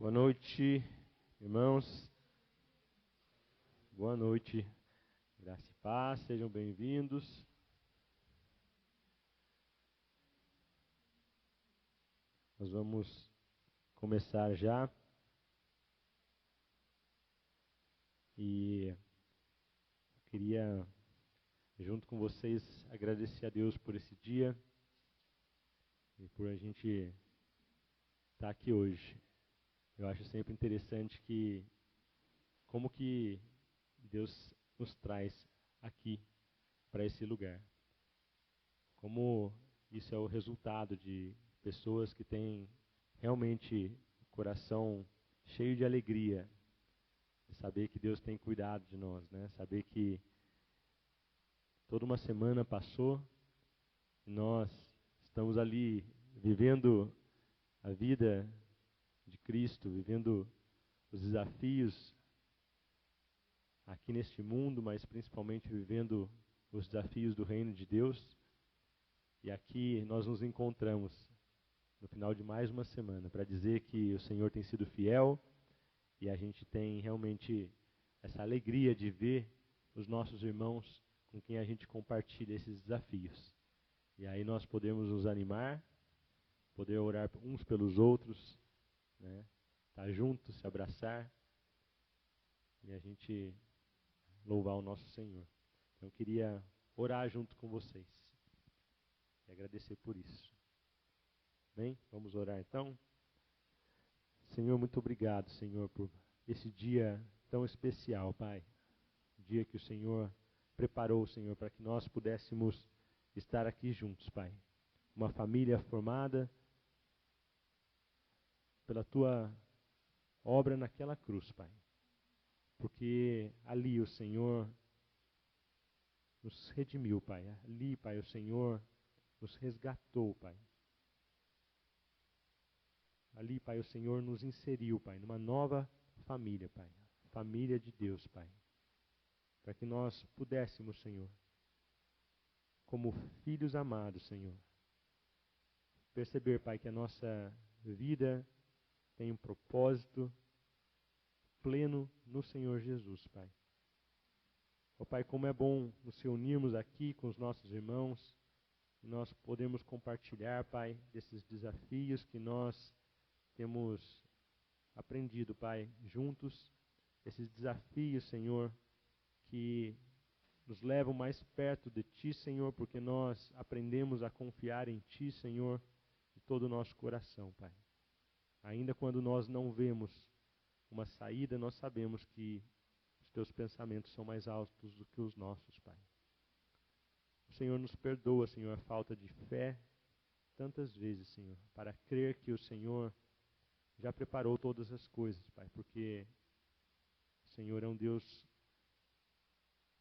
Boa noite, irmãos. Boa noite. Graça e paz, sejam bem-vindos. Nós vamos começar já. E eu queria, junto com vocês, agradecer a Deus por esse dia e por a gente estar aqui hoje. Eu acho sempre interessante como que Deus nos traz aqui para esse lugar. Como isso é o resultado de pessoas que têm realmente o coração cheio de alegria, de saber que Deus tem cuidado de nós, né? Saber que toda uma semana passou e nós estamos ali vivendo a vida de Cristo, vivendo os desafios aqui neste mundo, mas principalmente vivendo os desafios do reino de Deus. E aqui nós nos encontramos no final de mais uma semana para dizer que o Senhor tem sido fiel e a gente tem realmente essa alegria de ver os nossos irmãos com quem a gente compartilha esses desafios. E aí nós podemos nos animar, poder orar uns pelos outros, né? Estar juntos, se abraçar e a gente louvar o nosso Senhor. Então eu queria orar junto com vocês e agradecer por isso. Bem, vamos orar então. Senhor, muito obrigado, Senhor, por esse dia tão especial, Pai. O dia que o Senhor preparou, Senhor, para que nós pudéssemos estar aqui juntos, Pai. Uma família formada pela Tua obra naquela cruz, Pai. Porque ali o Senhor nos redimiu, Pai. Ali, Pai, o Senhor nos resgatou, Pai. Ali, Pai, o Senhor nos inseriu, Pai, numa nova família, Pai. Família de Deus, Pai. Para que nós pudéssemos, Senhor, como filhos amados, Senhor, perceber, Pai, que a nossa vida tem um propósito pleno no Senhor Jesus, Pai. Ó Pai, como é bom nos reunirmos aqui com os nossos irmãos, e nós podemos compartilhar, Pai, desses desafios que nós temos aprendido, Pai, juntos, esses desafios, Senhor, que nos levam mais perto de Ti, Senhor, porque nós aprendemos a confiar em Ti, Senhor, de todo o nosso coração, Pai. Ainda quando nós não vemos uma saída, nós sabemos que os Teus pensamentos são mais altos do que os nossos, Pai. O Senhor nos perdoa, Senhor, a falta de fé tantas vezes, Senhor, para crer que o Senhor já preparou todas as coisas, Pai, porque o Senhor é um Deus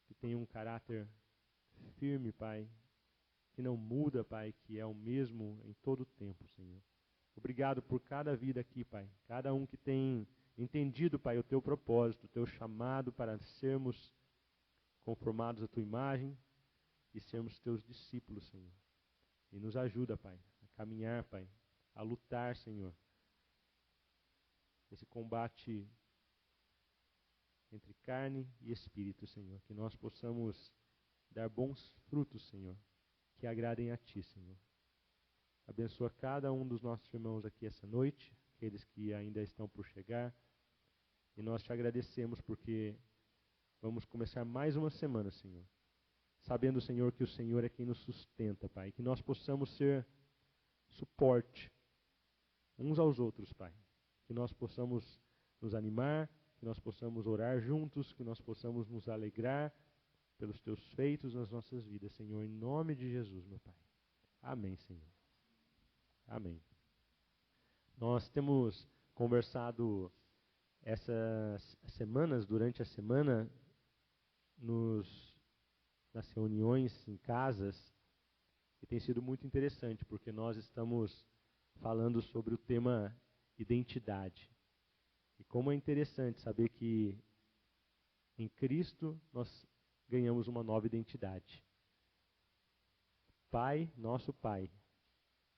que tem um caráter firme, Pai, que não muda, Pai, que é o mesmo em todo o tempo, Senhor. Obrigado por cada vida aqui, Pai, cada um que tem entendido, Pai, o Teu propósito, o Teu chamado para sermos conformados à Tua imagem e sermos Teus discípulos, Senhor. E nos ajuda, Pai, a caminhar, Pai, a lutar, Senhor, esse combate entre carne e espírito, Senhor. Que nós possamos dar bons frutos, Senhor, que agradem a Ti, Senhor. Abençoa cada um dos nossos irmãos aqui essa noite, aqueles que ainda estão por chegar. E nós Te agradecemos porque vamos começar mais uma semana, Senhor. Sabendo, Senhor, que o Senhor é quem nos sustenta, Pai. Que nós possamos ser suporte uns aos outros, Pai. Que nós possamos nos animar, que nós possamos orar juntos, que nós possamos nos alegrar pelos Teus feitos nas nossas vidas, Senhor, em nome de Jesus, meu Pai. Amém, Senhor. Amém. Nós temos conversado essas semanas, durante a semana, nas reuniões em casas, e tem sido muito interessante, porque nós estamos falando sobre o tema identidade. E como é interessante saber que em Cristo nós ganhamos uma nova identidade. Pai, nosso Pai,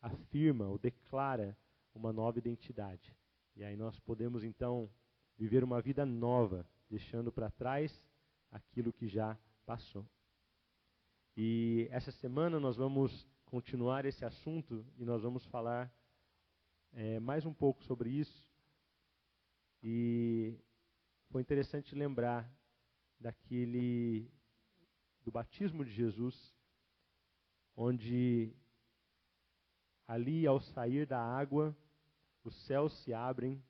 afirma ou declara uma nova identidade. E aí nós podemos então viver uma vida nova, deixando para trás aquilo que já passou. E essa semana nós vamos continuar esse assunto e nós vamos falar mais um pouco sobre isso. E foi interessante lembrar do batismo de Jesus, onde ali ao sair da água, os céus se abrem,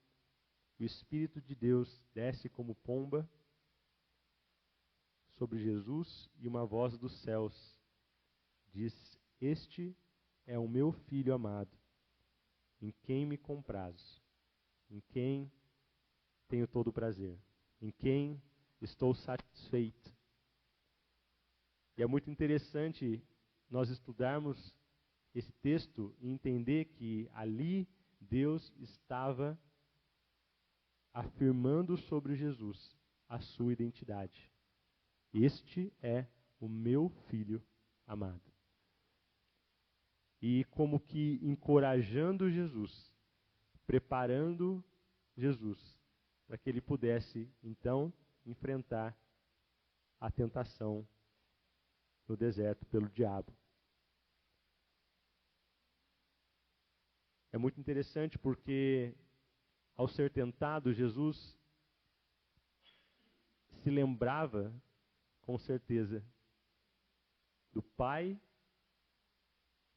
o Espírito de Deus desce como pomba sobre Jesus e uma voz dos céus diz: Este é o meu Filho amado, em quem me comprazo, em quem tenho todo o prazer, em quem estou satisfeito. E é muito interessante nós estudarmos esse texto e entender que ali Deus estava afirmando sobre Jesus a sua identidade. Este é o meu Filho amado. E como que encorajando Jesus, preparando Jesus, para que ele pudesse, então, enfrentar a tentação no deserto pelo diabo. É muito interessante porque, ao ser tentado, Jesus se lembrava, com certeza, do Pai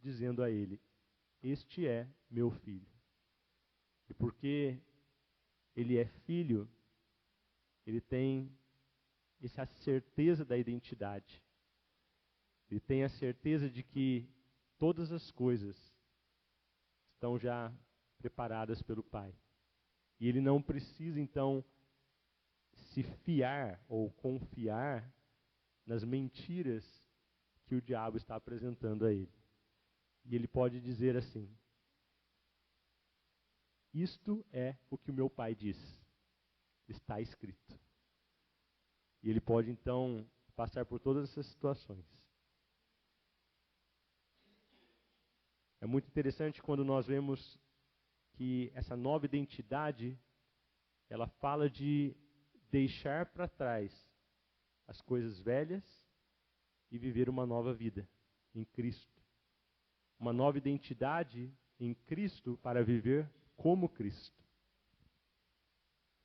dizendo a ele: Este é meu filho. E porque ele é filho, ele tem essa certeza da identidade. Ele tem a certeza de que todas as coisas estão já preparadas pelo Pai. E ele não precisa, então, se fiar ou confiar nas mentiras que o diabo está apresentando a ele. E ele pode dizer assim: Isto é o que o meu Pai diz. Está escrito. E ele pode, então, passar por todas essas situações. É muito interessante quando nós vemos que essa nova identidade, ela fala de deixar para trás as coisas velhas e viver uma nova vida em Cristo. Uma nova identidade em Cristo para viver como Cristo.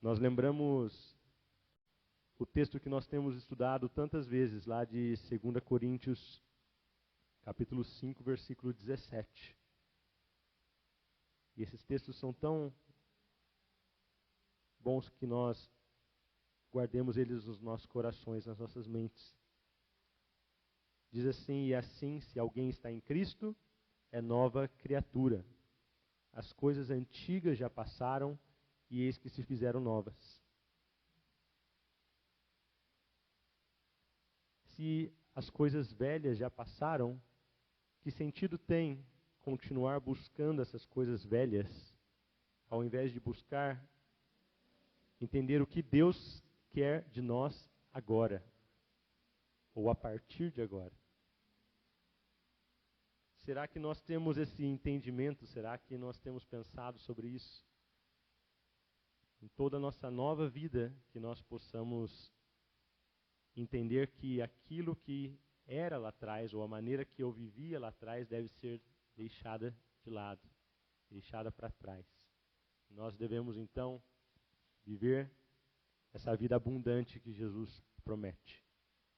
Nós lembramos o texto que nós temos estudado tantas vezes, lá de 2 Coríntios, capítulo 5, versículo 17. E esses textos são tão bons que nós guardemos eles nos nossos corações, nas nossas mentes. Diz assim: E assim, se alguém está em Cristo, é nova criatura. As coisas antigas já passaram, e eis que se fizeram novas. Se as coisas velhas já passaram, que sentido tem continuar buscando essas coisas velhas, ao invés de buscar entender o que Deus quer de nós agora, ou a partir de agora? Será que nós temos esse entendimento? Será que nós temos pensado sobre isso? Em toda a nossa nova vida, que nós possamos entender que aquilo que era lá atrás, ou a maneira que eu vivia lá atrás, deve ser deixada de lado, deixada para trás. Nós devemos, então, viver essa vida abundante que Jesus promete.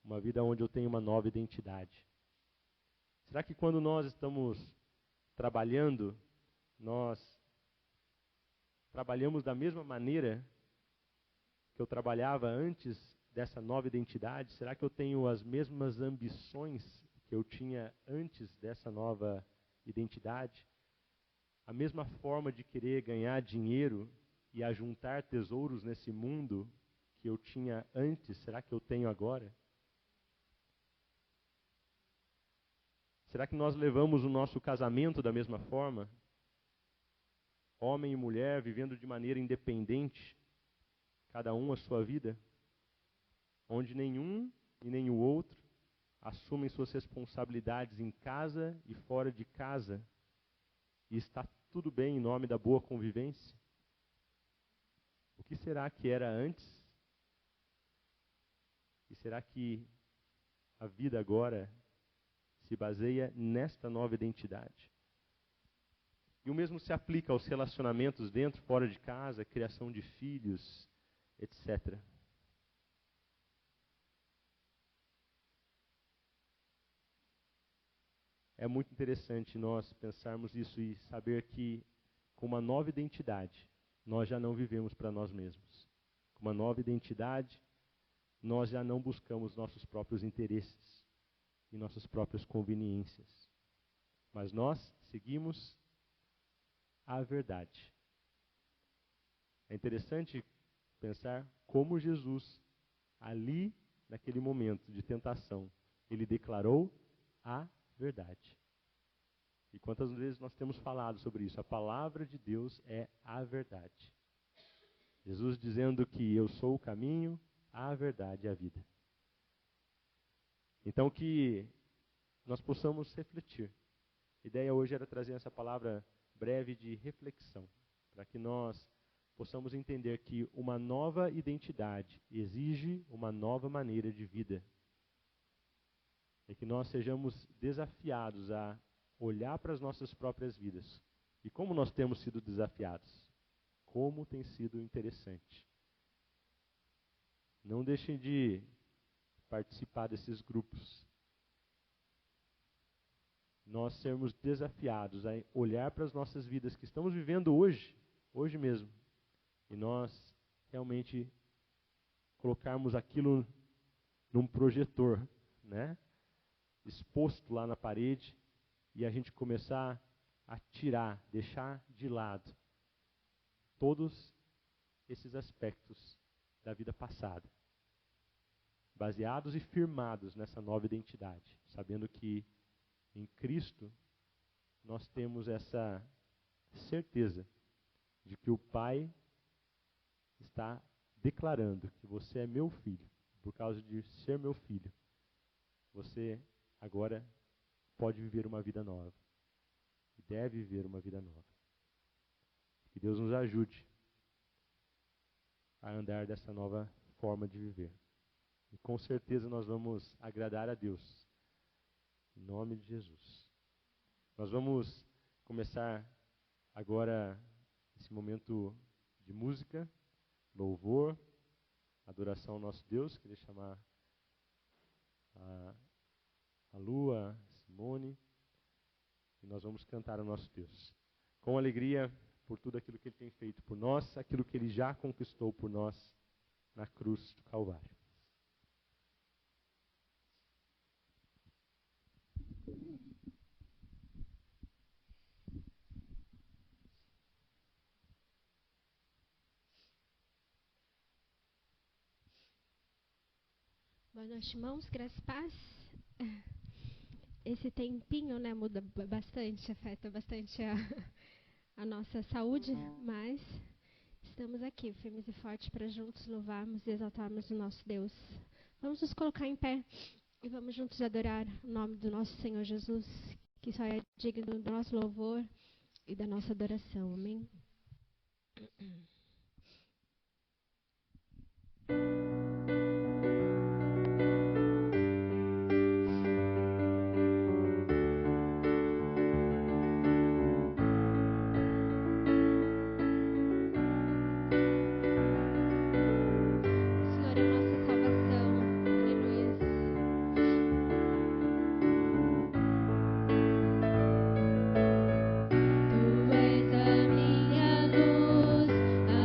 Uma vida onde eu tenho uma nova identidade. Será que quando nós estamos trabalhando, nós trabalhamos da mesma maneira que eu trabalhava antes dessa nova identidade? Será que eu tenho as mesmas ambições que eu tinha antes dessa nova identidade? A mesma forma de querer ganhar dinheiro e ajuntar tesouros nesse mundo que eu tinha antes, será que eu tenho agora? Será que nós levamos o nosso casamento da mesma forma? Homem e mulher vivendo de maneira independente, cada um a sua vida, onde nenhum e nem o outro assumem suas responsabilidades em casa e fora de casa, e está tudo bem em nome da boa convivência? que será que era antes? E será que a vida agora se baseia nesta nova identidade? E o mesmo se aplica aos relacionamentos dentro, fora de casa, criação de filhos, etc. É muito interessante nós pensarmos isso e saber que, com uma nova identidade, nós já não vivemos para nós mesmos. Com uma nova identidade, nós já não buscamos nossos próprios interesses e nossas próprias conveniências. Mas nós seguimos a verdade. É interessante pensar como Jesus, ali, naquele momento de tentação, ele declarou a verdade. E quantas vezes nós temos falado sobre isso? A palavra de Deus é a verdade. Jesus dizendo que eu sou o caminho, a verdade e a vida. Então que nós possamos refletir. A ideia hoje era trazer essa palavra breve de reflexão, para que nós possamos entender que uma nova identidade exige uma nova maneira de vida. E que nós sejamos desafiados a olhar para as nossas próprias vidas. E como nós temos sido desafiados? Como tem sido interessante. Não deixem de participar desses grupos. Nós sermos desafiados a olhar para as nossas vidas que estamos vivendo hoje mesmo, e nós realmente colocarmos aquilo num projetor, né? Exposto lá na parede, e a gente começar a tirar, deixar de lado todos esses aspectos da vida passada, baseados e firmados nessa nova identidade, sabendo que em Cristo nós temos essa certeza de que o Pai está declarando que você é meu filho. Por causa de ser meu filho, você agora pode viver uma vida nova. E deve viver uma vida nova. Que Deus nos ajude a andar dessa nova forma de viver. E com certeza nós vamos agradar a Deus. Em nome de Jesus. Nós vamos começar agora esse momento de música, louvor, adoração ao nosso Deus. Queria chamar a Lua, a Simone, e nós vamos cantar ao nosso Deus. Com alegria por tudo aquilo que Ele tem feito por nós, aquilo que Ele já conquistou por nós na cruz do Calvário. Boa noite, irmãos, graças e paz. Esse tempinho, né, muda bastante, afeta bastante a nossa saúde, mas estamos aqui, firmes e fortes, para juntos louvarmos e exaltarmos o nosso Deus. Vamos nos colocar em pé e vamos juntos adorar o nome do nosso Senhor Jesus, que só é digno do nosso louvor e da nossa adoração. Amém? Tu és a minha luz, a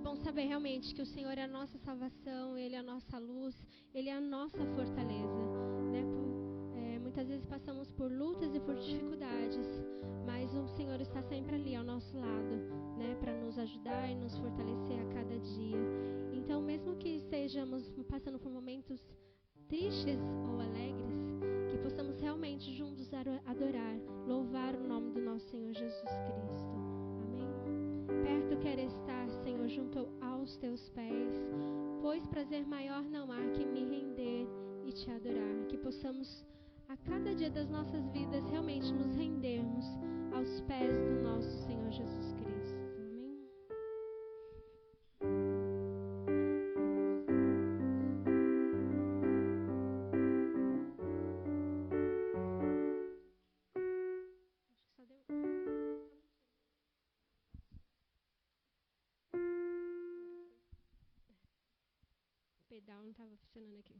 bom saber realmente que o Senhor é a nossa salvação, Ele é a nossa luz, Ele é a nossa fortaleza, né? Muitas vezes passamos por lutas e por dificuldades, mas o Senhor está sempre ali ao nosso lado, né? Para nos ajudar e nos fortalecer a cada dia. Então, mesmo que estejamos passando por momentos tristes ou alegres, que possamos realmente juntos adorar, louvar o nome do nosso Senhor Jesus Cristo. Amém? Perto quero estar, Senhor, junto aos teus pés, pois prazer maior não há que me render e te adorar. Que possamos, a cada dia das nossas vidas, realmente nos rendermos aos pés do nosso Senhor Jesus Cristo. Amém? O pedal não estava funcionando aqui.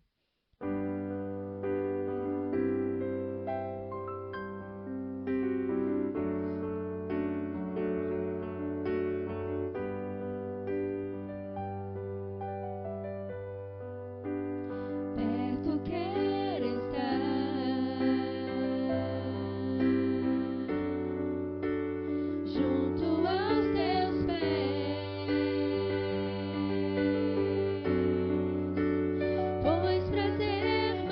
Pois prazer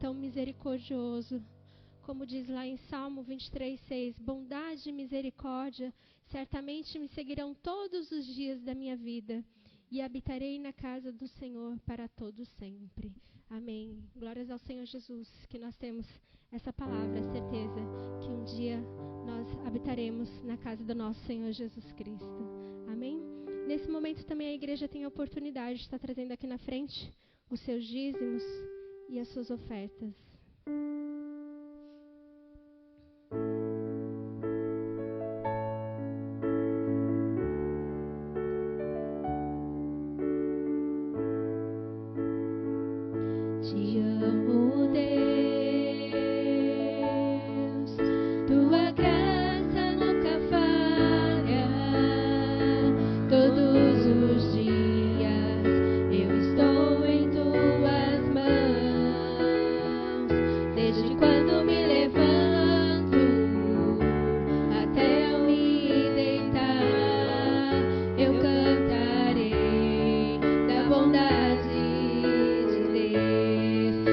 tão misericordioso. Como diz lá em Salmo 23:6, bondade e misericórdia certamente me seguirão todos os dias da minha vida, e habitarei na casa do Senhor para todo sempre. Amém. Glórias ao Senhor Jesus, que nós temos essa palavra, a certeza que um dia nós habitaremos na casa do nosso Senhor Jesus Cristo. Amém? Nesse momento também a igreja tem a oportunidade de estar trazendo aqui na frente os seus dízimos e as suas ofertas. Te amo, Deus, tua graça nunca falha. Todos os dias eu estou em tuas mãos. Desde quando me levanto até eu me deitar, eu cantarei da bondade de Deus.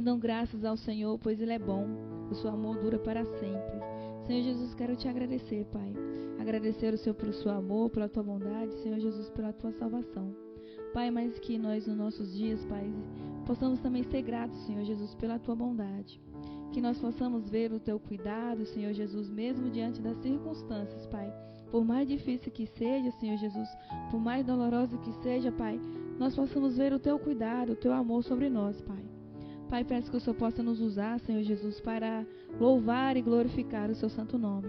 Rendam graças ao Senhor, pois Ele é bom, o seu amor dura para sempre. Senhor Jesus, quero te agradecer, Pai. Agradecer o Senhor pelo seu amor, pela tua bondade, Senhor Jesus, pela tua salvação. Pai, mas que nós nos nossos dias, Pai, possamos também ser gratos, Senhor Jesus, pela tua bondade. Que nós possamos ver o teu cuidado, Senhor Jesus, mesmo diante das circunstâncias, Pai. Por mais difícil que seja, Senhor Jesus, por mais doloroso que seja, Pai, nós possamos ver o teu cuidado, o teu amor sobre nós, Pai. Pai, peço que o Senhor possa nos usar, Senhor Jesus, para louvar e glorificar o seu santo nome.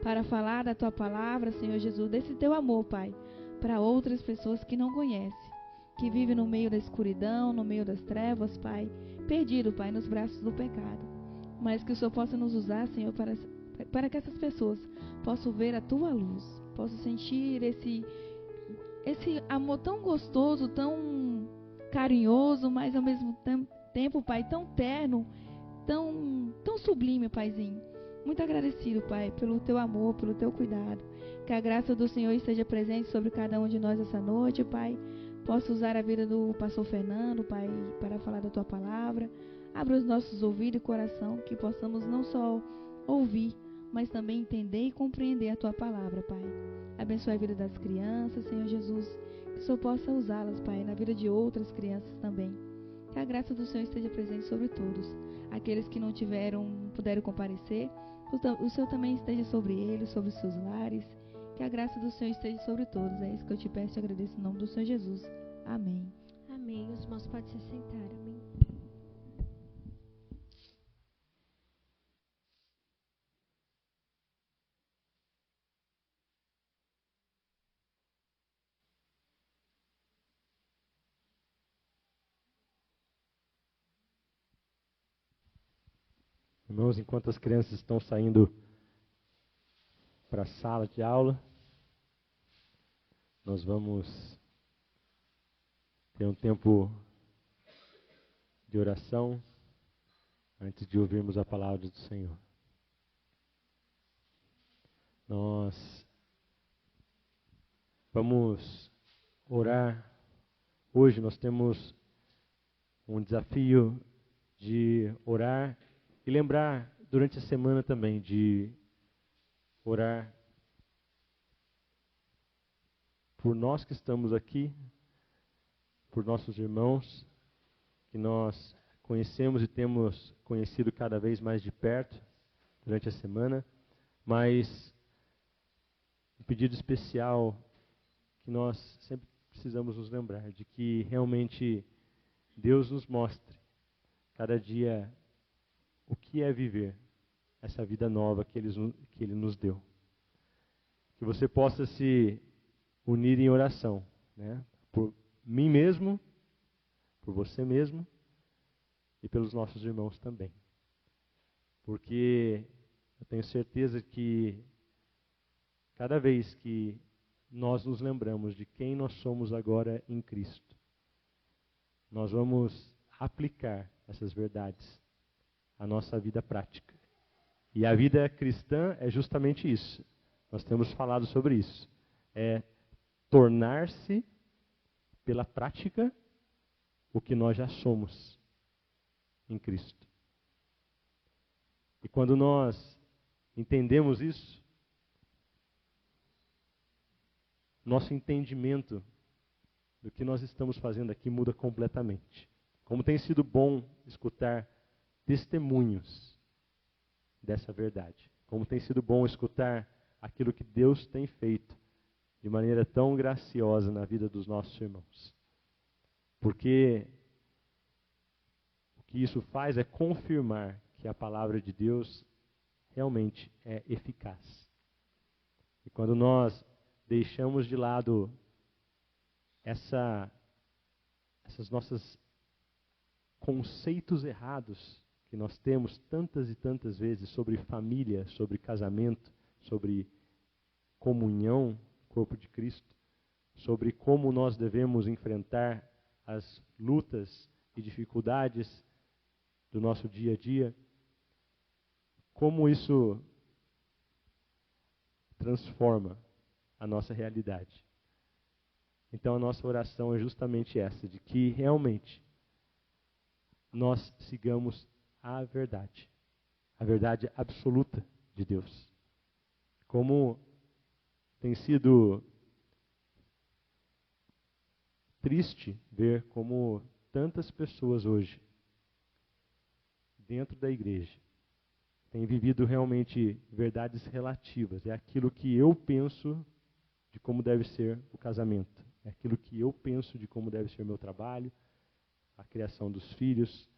Para falar da tua palavra, Senhor Jesus, desse teu amor, Pai, para outras pessoas que não conhecem, que vivem no meio da escuridão, no meio das trevas, Pai, perdido, Pai, nos braços do pecado. Mas que o Senhor possa nos usar, Senhor, para que essas pessoas possam ver a tua luz, possam sentir esse amor tão gostoso, tão carinhoso, mas ao mesmo tempo, Pai, tão terno, tão sublime, Paizinho. Muito agradecido, Pai, pelo teu amor, pelo teu cuidado. Que a graça do Senhor esteja presente sobre cada um de nós essa noite, Pai. Posso usar a vida do pastor Fernando, Pai, para falar da tua palavra. Abra os nossos ouvidos e coração, que possamos não só ouvir, mas também entender e compreender a tua palavra, Pai. Abençoe a vida das crianças, Senhor Jesus, que o Senhor possa usá-las, Pai, na vida de outras crianças também. Que a graça do Senhor esteja presente sobre todos. Aqueles que não puderam comparecer, o Senhor também esteja sobre eles, sobre os seus lares. Que a graça do Senhor esteja sobre todos. É isso que eu te peço e agradeço em nome do Senhor Jesus. Amém. Amém. Os irmãos podem se assentar. Amém. Irmãos, enquanto as crianças estão saindo para a sala de aula, nós vamos ter um tempo de oração antes de ouvirmos a palavra do Senhor. Nós vamos orar. Hoje nós temos um desafio de orar e lembrar durante a semana também de orar por nós que estamos aqui, por nossos irmãos, que nós conhecemos e temos conhecido cada vez mais de perto durante a semana, mas um pedido especial que nós sempre precisamos nos lembrar de que realmente Deus nos mostre cada dia o que é viver essa vida nova que Ele nos deu. Que você possa se unir em oração, né? Por mim mesmo, por você mesmo e pelos nossos irmãos também. Porque eu tenho certeza que cada vez que nós nos lembramos de quem nós somos agora em Cristo, nós vamos aplicar essas verdades à nossa vida prática. E a vida cristã é justamente isso. Nós temos falado sobre isso. É tornar-se, pela prática, o que nós já somos em Cristo. E quando nós entendemos isso, nosso entendimento do que nós estamos fazendo aqui muda completamente. Como tem sido bom escutar testemunhos dessa verdade. Como tem sido bom escutar aquilo que Deus tem feito de maneira tão graciosa na vida dos nossos irmãos. Porque o que isso faz é confirmar que a palavra de Deus realmente é eficaz. E quando nós deixamos de lado essas nossas conceitos errados que nós temos tantas e tantas vezes sobre família, sobre casamento, sobre comunhão, corpo de Cristo, sobre como nós devemos enfrentar as lutas e dificuldades do nosso dia a dia, como isso transforma a nossa realidade. Então a nossa oração é justamente essa, de que realmente nós sigamos a verdade absoluta de Deus. Como tem sido triste ver como tantas pessoas hoje, dentro da igreja, têm vivido realmente verdades relativas. É aquilo que eu penso de como deve ser o casamento. É aquilo que eu penso de como deve ser o meu trabalho, a criação dos filhos,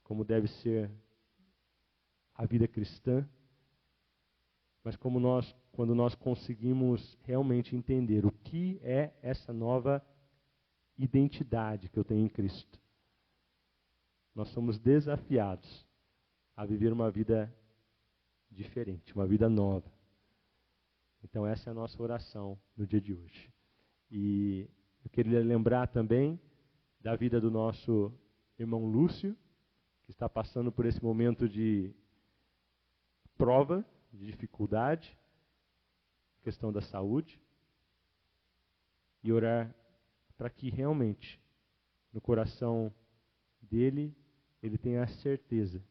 como deve ser a vida cristã. Mas quando nós conseguimos realmente entender o que é essa nova identidade que eu tenho em Cristo, nós somos desafiados a viver uma vida diferente, uma vida nova. Então essa é a nossa oração no dia de hoje. E eu queria lembrar também da vida do nosso irmão Lúcio, que está passando por esse momento de prova, de dificuldade, questão da saúde, e orar para que realmente no coração dele ele tenha a certeza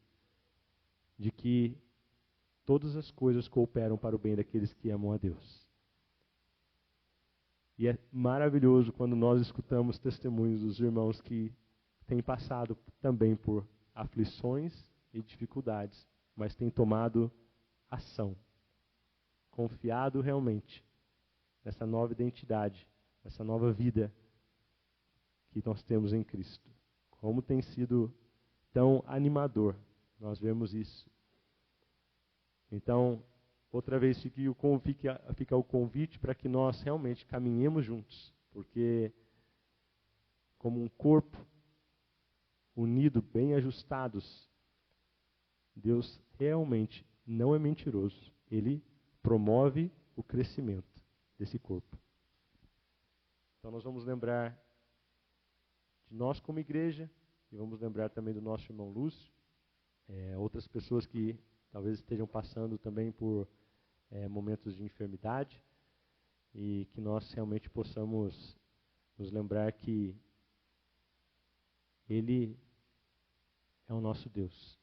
de que todas as coisas cooperam para o bem daqueles que amam a Deus. E é maravilhoso quando nós escutamos testemunhos dos irmãos que têm passado também por aflições e dificuldades, mas têm tomado ação, confiado realmente nessa nova identidade, nessa nova vida que nós temos em Cristo. Como tem sido tão animador nós vemos isso. Então, outra vez fica o convite para que nós realmente caminhemos juntos, porque como um corpo unido, bem ajustados, Deus realmente não é mentiroso. Ele promove o crescimento desse corpo. Então nós vamos lembrar de nós como igreja e vamos lembrar também do nosso irmão Lúcio, outras pessoas que talvez estejam passando também por momentos de enfermidade, e que nós realmente possamos nos lembrar que Ele é o nosso Deus.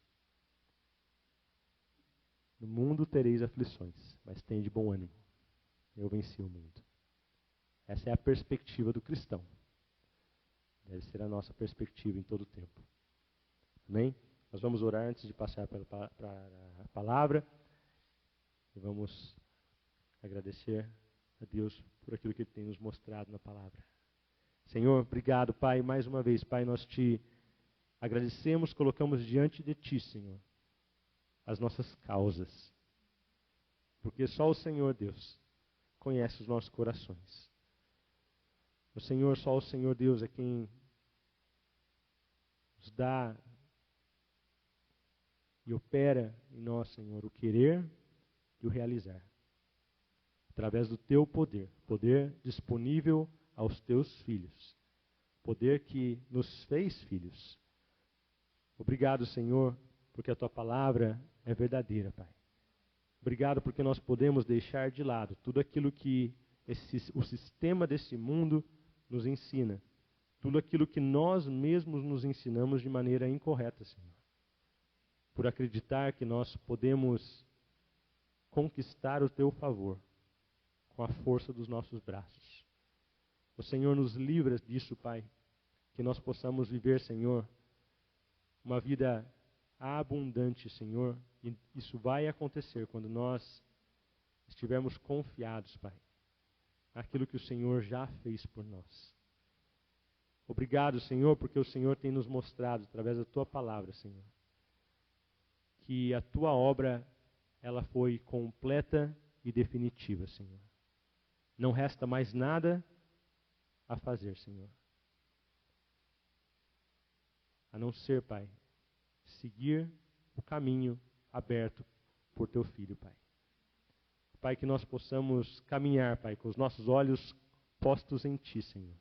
No mundo tereis aflições, mas tende bom ânimo. Eu venci o mundo. Essa é a perspectiva do cristão. Deve ser a nossa perspectiva em todo o tempo. Amém? Nós vamos orar antes de passar para a palavra. E vamos agradecer a Deus por aquilo que Ele tem nos mostrado na palavra. Senhor, obrigado, Pai, mais uma vez, Pai, nós te agradecemos, colocamos diante de Ti, Senhor, as nossas causas. Porque só o Senhor, Deus, conhece os nossos corações. O Senhor, só o Senhor, Deus, é quem nos dá e opera em nós, Senhor, o querer e o realizar. Através do Teu poder, poder disponível aos Teus filhos, poder que nos fez filhos. Obrigado, Senhor, porque a Tua palavra é verdadeira, Pai. Obrigado porque nós podemos deixar de lado tudo aquilo que o sistema desse mundo nos ensina, tudo aquilo que nós mesmos nos ensinamos de maneira incorreta, Senhor. Por acreditar que nós podemos conquistar o Teu favor com a força dos nossos braços. O Senhor nos livra disso, Pai, que nós possamos viver, Senhor, uma vida abundante, Senhor, e isso vai acontecer quando nós estivermos confiados, Pai, naquilo que o Senhor já fez por nós. Obrigado, Senhor, porque o Senhor tem nos mostrado, através da Tua palavra, Senhor, que a Tua obra, ela foi completa e definitiva, Senhor. Não resta mais nada a fazer, Senhor. A não ser, Pai, seguir o caminho aberto por Teu Filho, Pai. Pai, que nós possamos caminhar, Pai, com os nossos olhos postos em Ti, Senhor.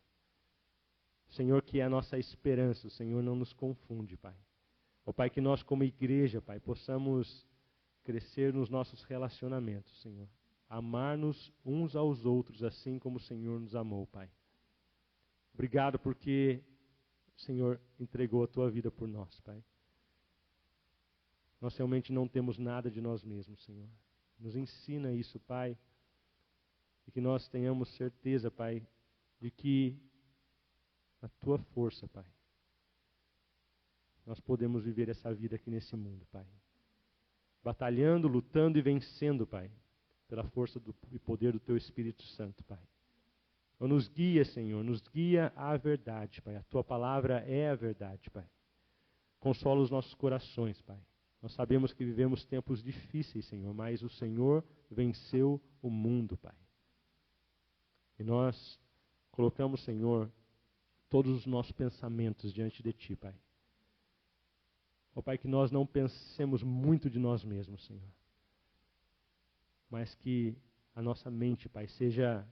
Senhor, que é a nossa esperança, o Senhor não nos confunde, Pai. Ó Pai, que nós como igreja, Pai, possamos crescer nos nossos relacionamentos, Senhor. Amar-nos uns aos outros, assim como o Senhor nos amou, Pai. Obrigado porque o Senhor entregou a tua vida por nós, Pai. Nós realmente não temos nada de nós mesmos, Senhor. Nos ensina isso, Pai, e que nós tenhamos certeza, Pai, de que a tua força, Pai, nós podemos viver essa vida aqui nesse mundo, Pai. Batalhando, lutando e vencendo, Pai, pela força e poder do teu Espírito Santo, Pai. Então nos guia, Senhor, nos guia à verdade, Pai. A tua palavra é a verdade, Pai. Consola os nossos corações, Pai. Nós sabemos que vivemos tempos difíceis, Senhor, mas o Senhor venceu o mundo, Pai. E nós colocamos, Senhor, todos os nossos pensamentos diante de Ti, Pai. Ó Pai, que nós não pensemos muito de nós mesmos, Senhor. Mas que a nossa mente, Pai, seja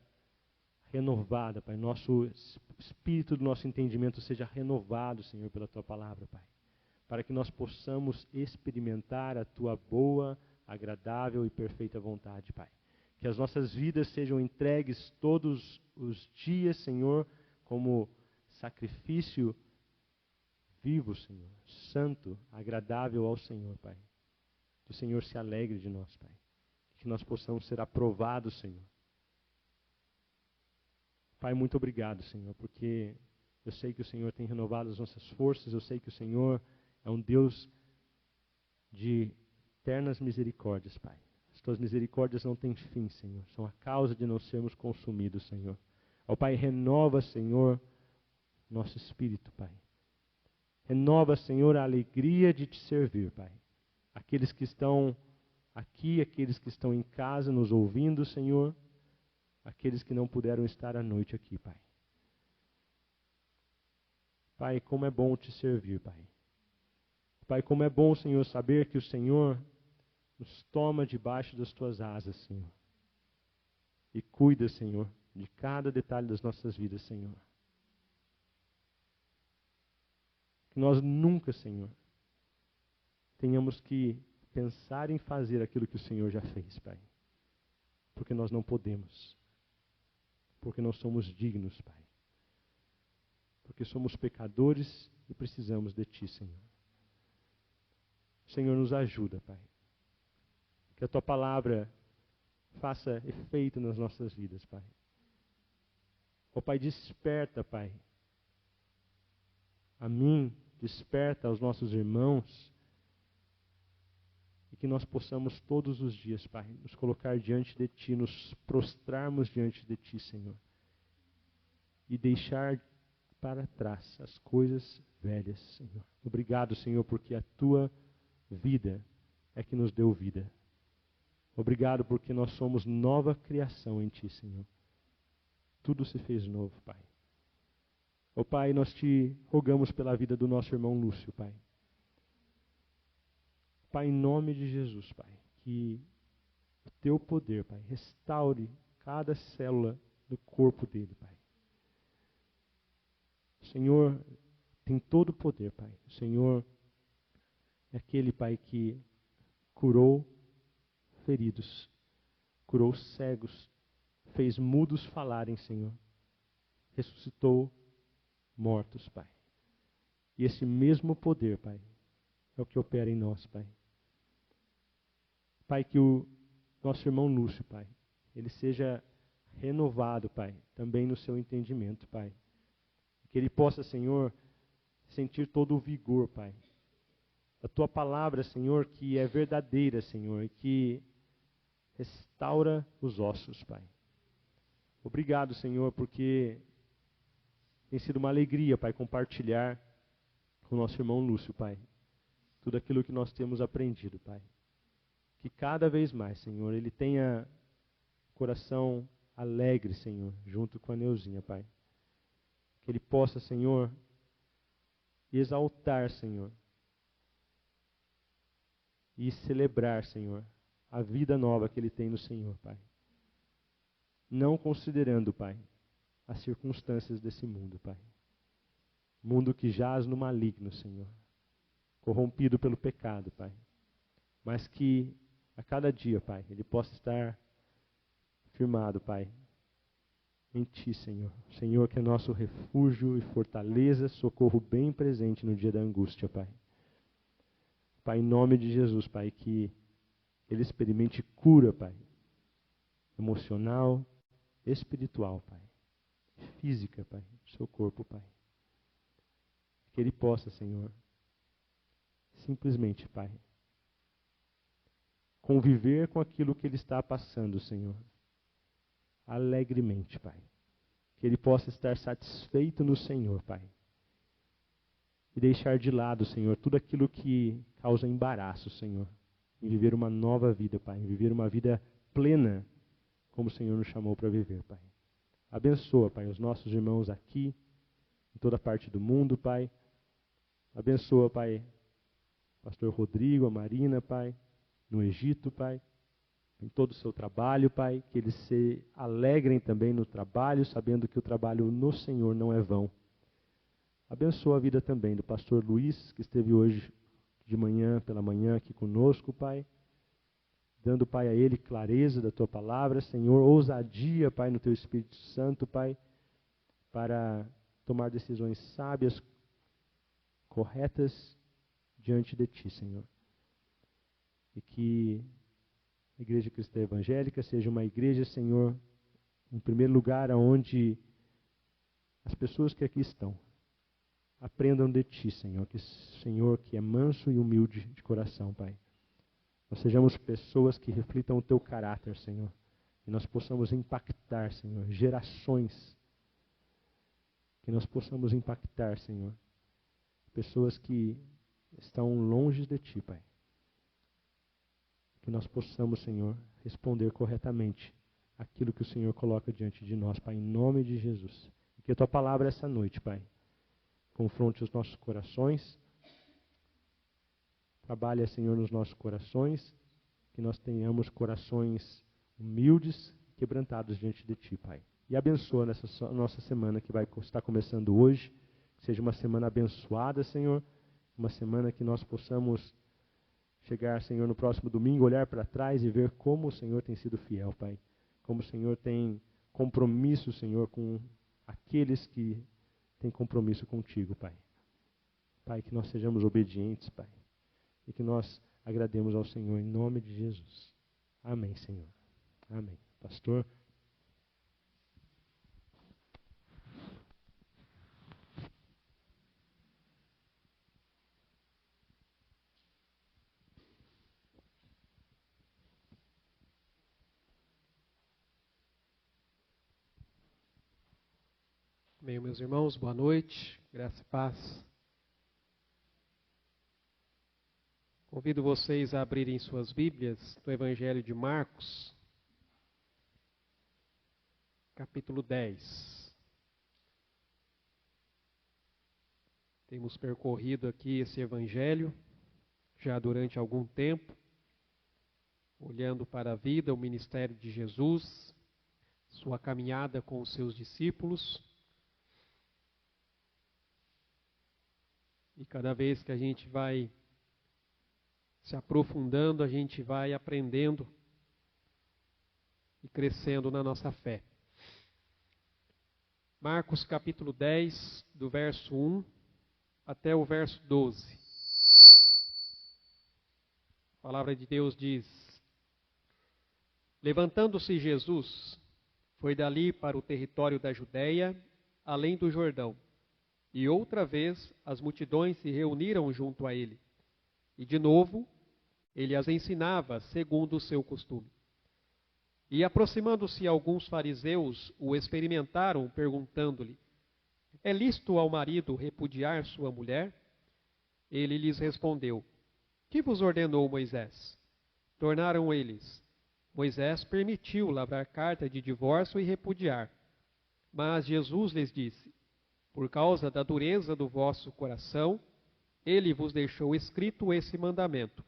renovada, Pai. Nosso espírito do nosso entendimento seja renovado, Senhor, pela Tua palavra, Pai. Para que nós possamos experimentar a Tua boa, agradável e perfeita vontade, Pai. Que as nossas vidas sejam entregues todos os dias, Senhor, como sacrifício vivo, Senhor, santo, agradável ao Senhor, Pai. Que o Senhor se alegre de nós, Pai. Que nós possamos ser aprovados, Senhor. Pai, muito obrigado, Senhor, porque eu sei que o Senhor tem renovado as nossas forças, eu sei que o Senhor é um Deus de eternas misericórdias, Pai. As tuas misericórdias não têm fim, Senhor. São a causa de não sermos consumidos, Senhor. Ó Pai, renova, Senhor, nosso espírito, Pai. Renova, Senhor, a alegria de te servir, Pai. Aqueles que estão aqui, aqueles que estão em casa nos ouvindo, Senhor. Aqueles que não puderam estar à noite aqui, Pai. Pai, como é bom te servir, Pai. Pai, como é bom, Senhor, saber que o Senhor nos toma debaixo das tuas asas, Senhor. E cuida, Senhor, de cada detalhe das nossas vidas, Senhor. Que nós nunca, Senhor, tenhamos que pensar em fazer aquilo que o Senhor já fez, Pai. Porque nós não podemos. Porque não somos dignos, Pai. Porque somos pecadores e precisamos de Ti, Senhor. Senhor, nos ajuda, Pai. Que a Tua palavra faça efeito nas nossas vidas, Pai. Ó Pai, desperta, Pai, a mim, desperta aos nossos irmãos, e que nós possamos todos os dias, Pai, nos colocar diante de Ti, nos prostrarmos diante de Ti, Senhor, e deixar para trás as coisas velhas, Senhor. Obrigado, Senhor, porque a Tua vida é que nos deu vida. Obrigado porque nós somos nova criação em Ti, Senhor. Tudo se fez novo, Pai. Ó Pai, nós Te rogamos pela vida do nosso irmão Lúcio, Pai. Pai, em nome de Jesus, Pai, que o Teu poder, Pai, restaure cada célula do corpo dele, Pai. O Senhor tem todo o poder, Pai. O Senhor é aquele, Pai, que curou feridos, curou cegos, fez mudos falarem, Senhor. Ressuscitou mortos, Pai. E esse mesmo poder, Pai, é o que opera em nós, Pai. Pai, que o nosso irmão Lúcio, Pai, ele seja renovado, Pai, também no seu entendimento, Pai. Que ele possa, Senhor, sentir todo o vigor, Pai. A Tua palavra, Senhor, que é verdadeira, Senhor, e que restaura os ossos, Pai. Obrigado, Senhor, porque tem sido uma alegria, Pai, compartilhar com o nosso irmão Lúcio, Pai, tudo aquilo que nós temos aprendido, Pai. Que cada vez mais, Senhor, ele tenha coração alegre, Senhor, junto com a Neuzinha, Pai. Que ele possa, Senhor, exaltar, Senhor, e celebrar, Senhor, a vida nova que ele tem no Senhor, Pai. Não considerando, Pai, as circunstâncias desse mundo, Pai. Mundo que jaz no maligno, Senhor. Corrompido pelo pecado, Pai. Mas que a cada dia, Pai, ele possa estar firmado, Pai, em Ti, Senhor. Senhor, que é nosso refúgio e fortaleza, socorro bem presente no dia da angústia, Pai. Pai, em nome de Jesus, Pai, que Ele experimente cura, Pai, emocional, espiritual, Pai, física, Pai, do seu corpo, Pai. Que Ele possa, Senhor, simplesmente, Pai, conviver com aquilo que Ele está passando, Senhor, alegremente, Pai. Que Ele possa estar satisfeito no Senhor, Pai. E deixar de lado, Senhor, tudo aquilo que causa embaraço, Senhor. Em viver uma nova vida, Pai. Em viver uma vida plena, como o Senhor nos chamou para viver, Pai. Abençoa, Pai, os nossos irmãos aqui, em toda parte do mundo, Pai. Abençoa, Pai, o pastor Rodrigo, a Marina, Pai, no Egito, Pai. Em todo o seu trabalho, Pai. Que eles se alegrem também no trabalho, sabendo que o trabalho no Senhor não é vão. Abençoa a vida também do pastor Luiz, que esteve hoje de manhã, pela manhã aqui conosco, Pai. Dando, Pai, a ele clareza da Tua palavra, Senhor, ousadia, Pai, no Teu Espírito Santo, Pai, para tomar decisões sábias, corretas, diante de Ti, Senhor. E que a Igreja Cristã Evangélica seja uma igreja, Senhor, em primeiro lugar, onde as pessoas que aqui estão aprendam de Ti, Senhor, que é manso e humilde de coração, Pai. Nós sejamos pessoas que reflitam o Teu caráter, Senhor, e nós possamos impactar, Senhor, gerações, que nós possamos impactar, Senhor, pessoas que estão longe de Ti, Pai. Que nós possamos, Senhor, responder corretamente aquilo que o Senhor coloca diante de nós, Pai, em nome de Jesus. E que a Tua palavra essa noite, Pai, confronte os nossos corações. Trabalha, Senhor, nos nossos corações. Que nós tenhamos corações humildes, quebrantados diante de Ti, Pai. E abençoa nessa nossa semana que vai estar começando hoje. Que seja uma semana abençoada, Senhor. Uma semana que nós possamos chegar, Senhor, no próximo domingo, olhar para trás e ver como o Senhor tem sido fiel, Pai. Como o Senhor tem compromisso, Senhor, com aqueles que têm compromisso contigo, Pai. Pai, que nós sejamos obedientes, Pai. E que nós agrademos ao Senhor em nome de Jesus. Amém, Senhor. Amém. Pastor. Bem, meus irmãos, boa noite, graça e paz. Convido vocês a abrirem suas Bíblias no Evangelho de Marcos, capítulo 10. Temos percorrido aqui esse Evangelho já durante algum tempo, olhando para a vida, o ministério de Jesus, sua caminhada com os seus discípulos. E cada vez que a gente vai se aprofundando, a gente vai aprendendo e crescendo na nossa fé. Marcos capítulo 10, do verso 1 até o verso 12. A palavra de Deus diz: Levantando-se Jesus, foi dali para o território da Judéia, além do Jordão. E outra vez as multidões se reuniram junto a ele. E de novo ele as ensinava segundo o seu costume. E aproximando-se alguns fariseus, o experimentaram, perguntando-lhe: É lícito ao marido repudiar sua mulher? Ele lhes respondeu: Que vos ordenou Moisés? Tornaram eles: Moisés permitiu lavrar carta de divórcio e repudiar. Mas Jesus lhes disse: Por causa da dureza do vosso coração, ele vos deixou escrito esse mandamento.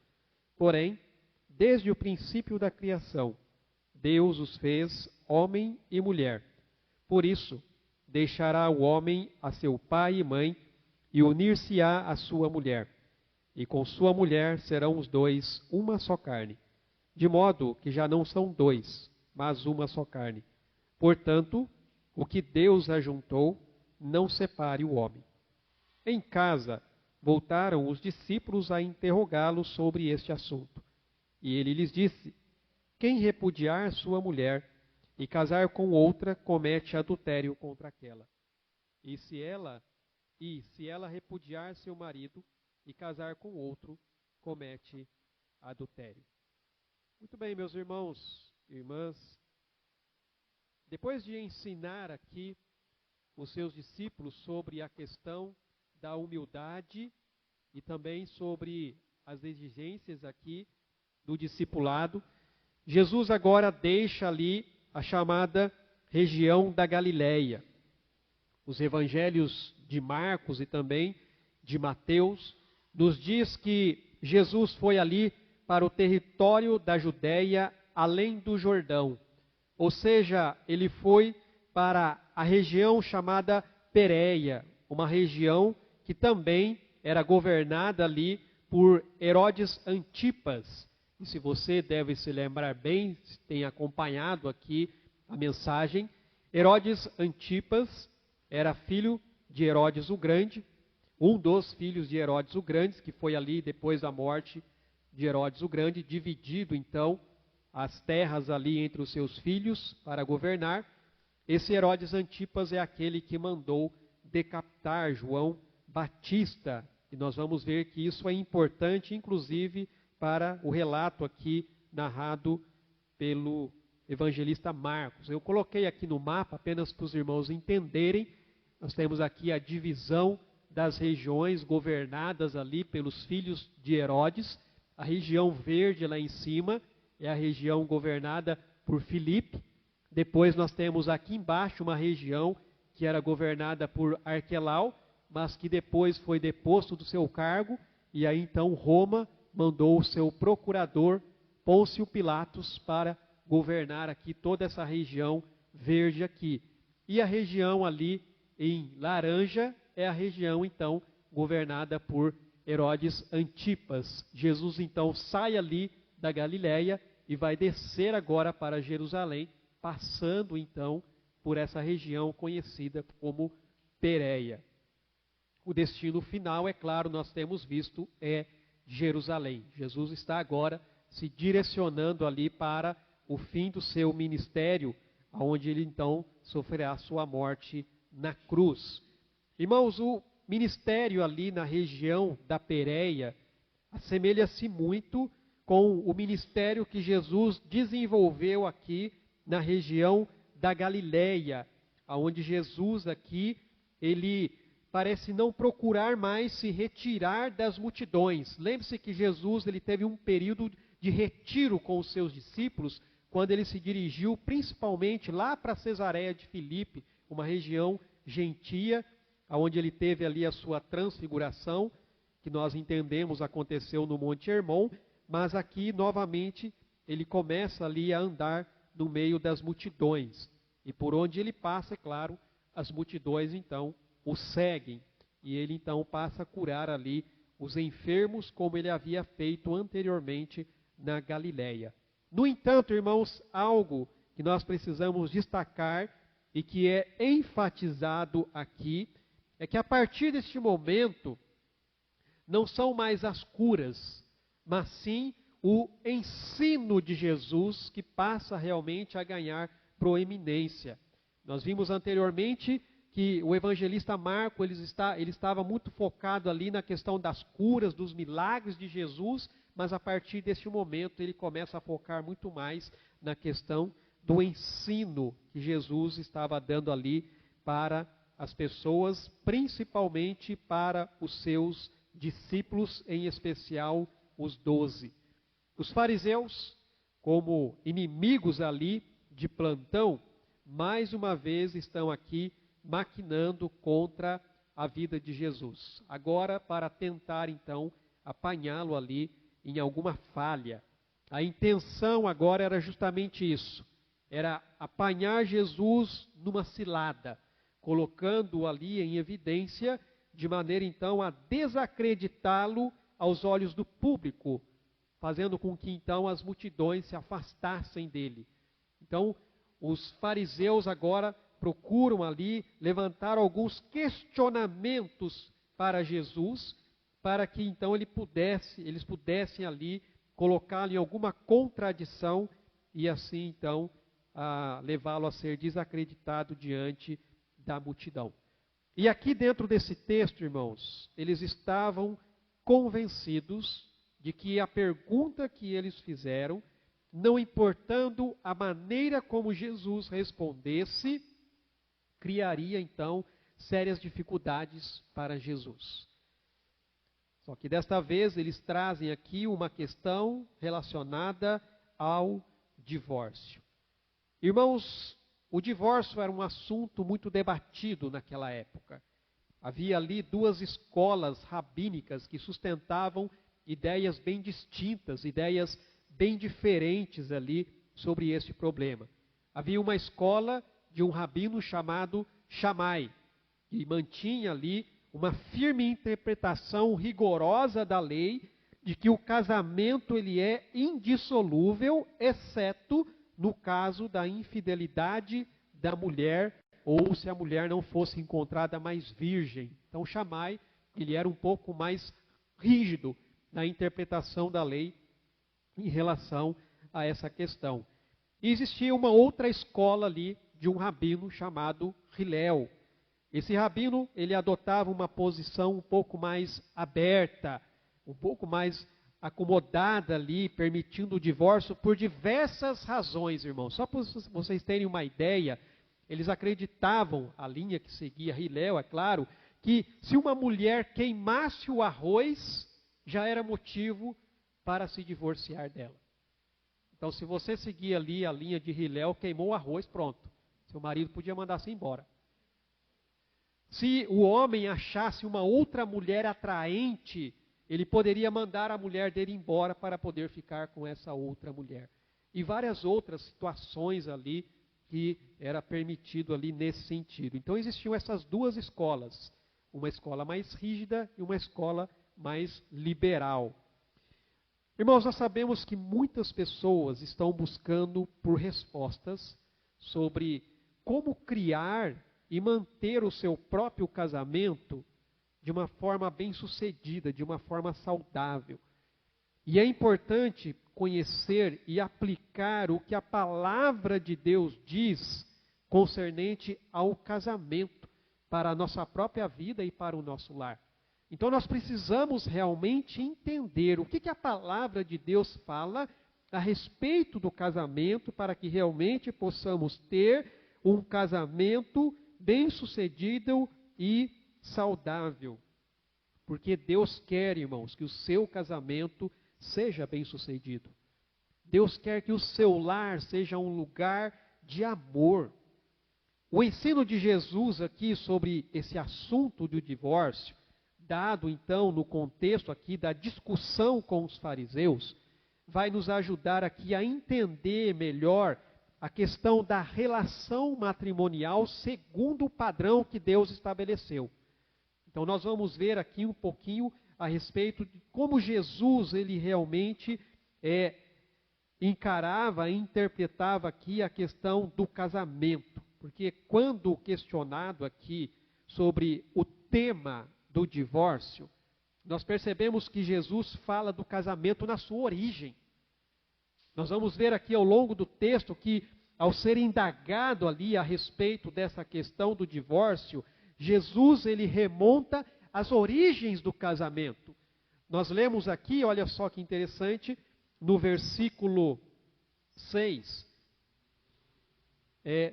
Porém, desde o princípio da criação, Deus os fez homem e mulher. Por isso, deixará o homem a seu pai e mãe, e unir-se-á à sua mulher. E com sua mulher serão os dois uma só carne. De modo que já não são dois, mas uma só carne. Portanto, O que Deus ajuntou, não separe o homem. Em casa, voltaram os discípulos a interrogá-lo sobre este assunto. E ele lhes disse: quem repudiar sua mulher e casar com outra, comete adultério contra aquela. E se ela repudiar seu marido e casar com outro, comete adultério. Muito bem, meus irmãos e irmãs, depois de ensinar aqui os seus discípulos sobre a questão da humildade e também sobre as exigências aqui do discipulado, Jesus agora deixa ali a chamada região da Galileia. Os evangelhos de Marcos e também de Mateus nos diz que Jesus foi ali para o território da Judéia, além do Jordão. Ou seja, ele foi para a região chamada Pérea, uma região que também era governada ali por Herodes Antipas. E se você deve se lembrar bem, tem acompanhado aqui a mensagem, Herodes Antipas era filho de Herodes o Grande, um dos filhos de Herodes o Grande, que foi ali depois da morte de Herodes o Grande, dividido então as terras ali entre os seus filhos para governar. Esse Herodes Antipas é aquele que mandou decapitar João Batista, e nós vamos ver que isso é importante, inclusive, para o relato aqui narrado pelo evangelista Marcos. Eu coloquei aqui no mapa apenas para os irmãos entenderem. Nós temos aqui a divisão das regiões governadas ali pelos filhos de Herodes. A região verde lá em cima é a região governada por Filipe. Depois nós temos aqui embaixo uma região que era governada por Arquelau, mas que depois foi deposto do seu cargo, e aí então Roma mandou o seu procurador Pôncio Pilatos para governar aqui toda essa região verde aqui. E a região ali em laranja é a região então governada por Herodes Antipas. Jesus então sai ali da Galileia e vai descer agora para Jerusalém, passando então por essa região conhecida como Pérea. O destino final, é claro, nós temos visto, é Jerusalém. Jesus está agora se direcionando ali para o fim do seu ministério, onde ele então sofrerá sua morte na cruz. Irmãos, o ministério ali na região da Pérea assemelha-se muito com o ministério que Jesus desenvolveu aqui na região da Galileia, onde Jesus aqui, ele parece não procurar mais se retirar das multidões. Lembre-se que Jesus ele teve um período de retiro com os seus discípulos, quando ele se dirigiu principalmente lá para Cesareia de Filipe, uma região gentia, onde ele teve ali a sua transfiguração, que nós entendemos aconteceu no Monte Hermon, mas aqui novamente ele começa ali a andar no meio das multidões. E por onde ele passa, é claro, as multidões então o seguem. E ele então passa a curar ali os enfermos, como ele havia feito anteriormente na Galileia. No entanto, irmãos, algo que nós precisamos destacar e que é enfatizado aqui, é que a partir deste momento, não são mais as curas, mas sim o ensino de Jesus que passa realmente a ganhar proeminência. Nós vimos anteriormente que o evangelista Marcos ele estava muito focado ali na questão das curas, dos milagres de Jesus, mas a partir deste momento ele começa a focar muito mais na questão do ensino que Jesus estava dando ali para as pessoas, principalmente para os seus discípulos, em especial os 12. Os fariseus, como inimigos ali de plantão, mais uma vez estão aqui maquinando contra a vida de Jesus. Agora, para tentar então apanhá-lo ali em alguma falha. A intenção agora era justamente isso, era apanhar Jesus numa cilada, colocando-o ali em evidência, de maneira então a desacreditá-lo aos olhos do público, fazendo com que então as multidões se afastassem dele. Então, os fariseus agora procuram ali levantar alguns questionamentos para Jesus, para que então eles pudessem ali colocá-lo em alguma contradição e assim então levá-lo a ser desacreditado diante da multidão. E aqui dentro desse texto, irmãos, eles estavam convencidos de que a pergunta que eles fizeram, não importando a maneira como Jesus respondesse, criaria então sérias dificuldades para Jesus. Só que desta vez eles trazem aqui uma questão relacionada ao divórcio. Irmãos, o divórcio era um assunto muito debatido naquela época. Havia ali duas escolas rabínicas que sustentavam ideias bem distintas, ideias bem diferentes ali sobre este problema. Havia uma escola de um rabino chamado Shammai, que mantinha ali uma firme interpretação rigorosa da lei, de que o casamento ele é indissolúvel, exceto no caso da infidelidade da mulher, ou se a mulher não fosse encontrada mais virgem. Então Shammai, ele era um pouco mais rígido na interpretação da lei em relação a essa questão. E existia uma outra escola ali de um rabino chamado Hillel. Esse rabino, ele adotava uma posição um pouco mais aberta, um pouco mais acomodada ali, permitindo o divórcio por diversas razões, irmãos. Só para vocês terem uma ideia, eles acreditavam, a linha que seguia Hillel, é claro, que se uma mulher queimasse o arroz, já era motivo para se divorciar dela. Então, se você seguir ali a linha de Hillel, queimou o arroz, pronto. Seu marido podia mandar-se embora. Se o homem achasse uma outra mulher atraente, ele poderia mandar a mulher dele embora para poder ficar com essa outra mulher. E várias outras situações ali que era permitido ali nesse sentido. Então existiam essas duas escolas, uma escola mais rígida e uma escola mais liberal. Irmãos, nós sabemos que muitas pessoas estão buscando por respostas sobre como criar e manter o seu próprio casamento de uma forma bem-sucedida, de uma forma saudável. E é importante conhecer e aplicar o que a palavra de Deus diz concernente ao casamento, para a nossa própria vida e para o nosso lar. Então nós precisamos realmente entender o que a palavra de Deus fala a respeito do casamento, para que realmente possamos ter um casamento bem-sucedido e saudável. Porque Deus quer, irmãos, que o seu casamento seja bem-sucedido. Deus quer que o seu lar seja um lugar de amor. O ensino de Jesus aqui sobre esse assunto do divórcio, dado então no contexto aqui da discussão com os fariseus, vai nos ajudar aqui a entender melhor a questão da relação matrimonial segundo o padrão que Deus estabeleceu. Então nós vamos ver aqui um pouquinho a respeito de como Jesus ele realmente encarava e interpretava aqui a questão do casamento. Porque quando questionado aqui sobre o tema do divórcio, nós percebemos que Jesus fala do casamento na sua origem. Nós vamos ver aqui ao longo do texto que, ao ser indagado ali a respeito dessa questão do divórcio, Jesus ele remonta às origens do casamento. Nós lemos aqui, olha só que interessante, no versículo 6,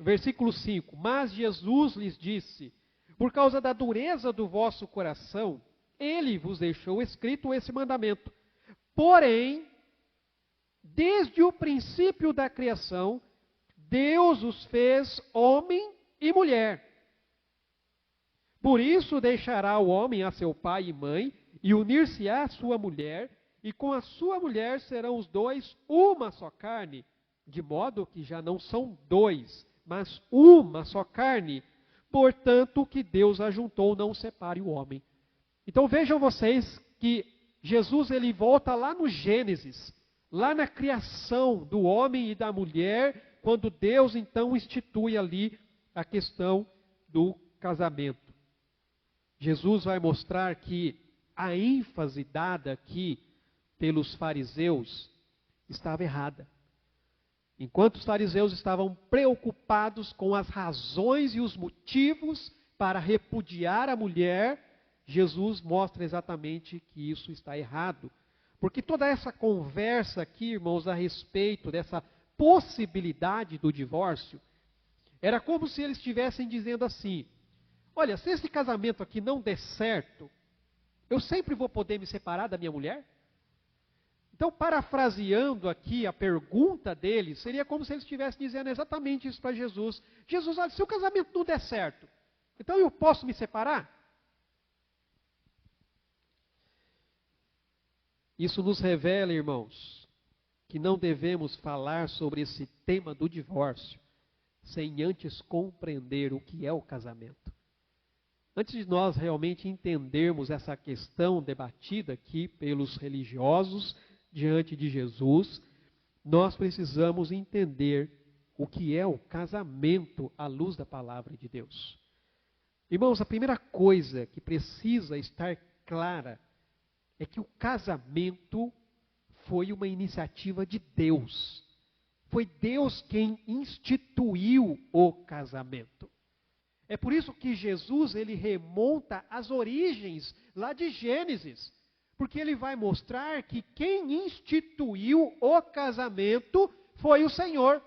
versículo 5. Mas Jesus lhes disse: por causa da dureza do vosso coração, ele vos deixou escrito esse mandamento. Porém, desde o princípio da criação, Deus os fez homem e mulher. Por isso deixará o homem a seu pai e mãe, e unir-se-á à sua mulher, e com a sua mulher serão os dois uma só carne, de modo que já não são dois, mas uma só carne. Portanto, o que Deus ajuntou não separe o homem. Então vejam vocês que Jesus ele volta lá no Gênesis, lá na criação do homem e da mulher, quando Deus então institui ali a questão do casamento. Jesus vai mostrar que a ênfase dada aqui pelos fariseus estava errada. Enquanto os fariseus estavam preocupados com as razões e os motivos para repudiar a mulher, Jesus mostra exatamente que isso está errado. Porque toda essa conversa aqui, irmãos, a respeito dessa possibilidade do divórcio, era como se eles estivessem dizendo assim: olha, se esse casamento aqui não der certo, eu sempre vou poder me separar da minha mulher? Então, parafraseando aqui a pergunta deles, seria como se eles estivessem dizendo exatamente isso para Jesus. Jesus, olha, se o casamento não der certo, então eu posso me separar? Isso nos revela, irmãos, que não devemos falar sobre esse tema do divórcio sem antes compreender o que é o casamento. Antes de nós realmente entendermos essa questão debatida aqui pelos religiosos diante de Jesus, nós precisamos entender o que é o casamento à luz da palavra de Deus. Irmãos, a primeira coisa que precisa estar clara é que o casamento foi uma iniciativa de Deus. Foi Deus quem instituiu o casamento. É por isso que Jesus ele remonta às origens lá de Gênesis. Porque ele vai mostrar que quem instituiu o casamento foi o Senhor.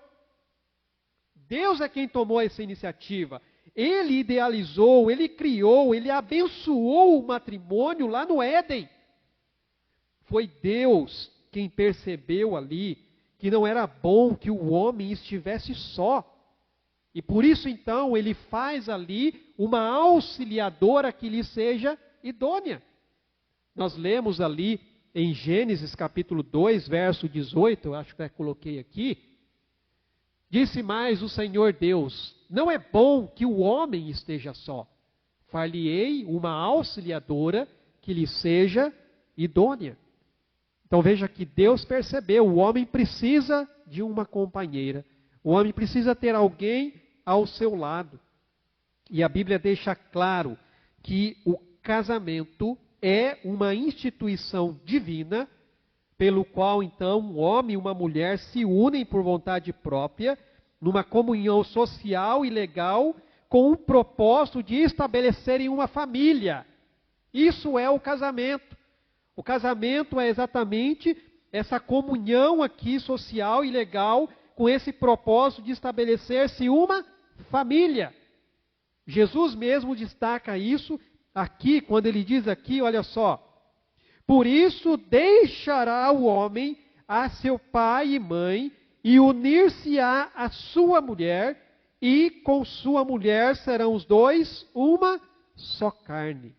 Deus é quem tomou essa iniciativa. Ele idealizou, ele criou, ele abençoou o matrimônio lá no Éden. Foi Deus quem percebeu ali que não era bom que o homem estivesse só. E por isso então ele faz ali uma auxiliadora que lhe seja idônea. Nós lemos ali em Gênesis capítulo 2, verso 18, eu acho que eu coloquei aqui. Disse mais o Senhor Deus: não é bom que o homem esteja só. Far-lhe-ei uma auxiliadora que lhe seja idônea. Então veja que Deus percebeu, o homem precisa de uma companheira. O homem precisa ter alguém ao seu lado. E a Bíblia deixa claro que o casamento é uma instituição divina, pelo qual então um homem e uma mulher se unem por vontade própria, numa comunhão social e legal, com o propósito de estabelecerem uma família. Isso é o casamento. O casamento é exatamente essa comunhão aqui social e legal, com esse propósito de estabelecer-se uma família. Jesus mesmo destaca isso aqui, quando ele diz aqui, olha só: por isso deixará o homem a seu pai e mãe, e unir-se-á a sua mulher, e com sua mulher serão os dois uma só carne.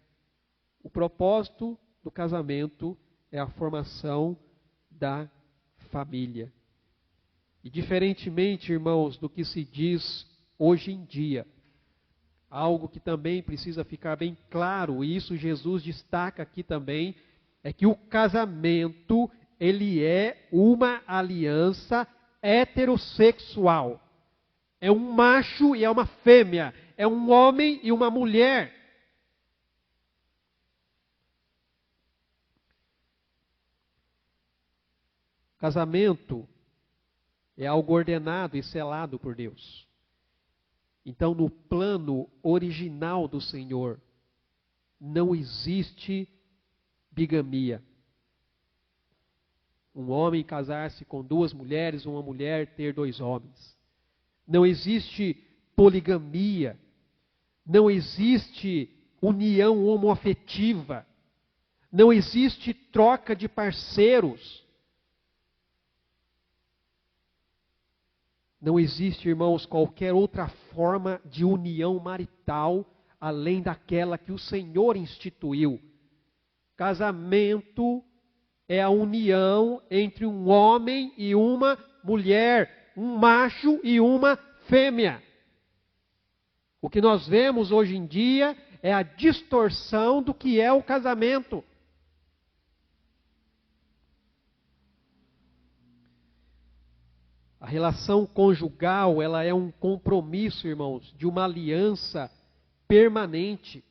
O propósito do casamento é a formação da família. E diferentemente, irmãos, do que se diz hoje em dia, algo que também precisa ficar bem claro, e isso Jesus destaca aqui também, é que o casamento, ele é uma aliança heterossexual. É um macho e é uma fêmea, é um homem e uma mulher. Casamento é algo ordenado e selado por Deus. Então, no plano original do Senhor, não existe bigamia. Um homem casar-se com duas mulheres, uma mulher ter dois homens. Não existe poligamia. Não existe união homoafetiva. Não existe troca de parceiros. Não existe, irmãos, qualquer outra forma de união marital além daquela que o Senhor instituiu. Casamento é a união entre um homem e uma mulher, um macho e uma fêmea. O que nós vemos hoje em dia é a distorção do que é o casamento. A relação conjugal, ela é um compromisso, irmãos, de uma aliança permanente,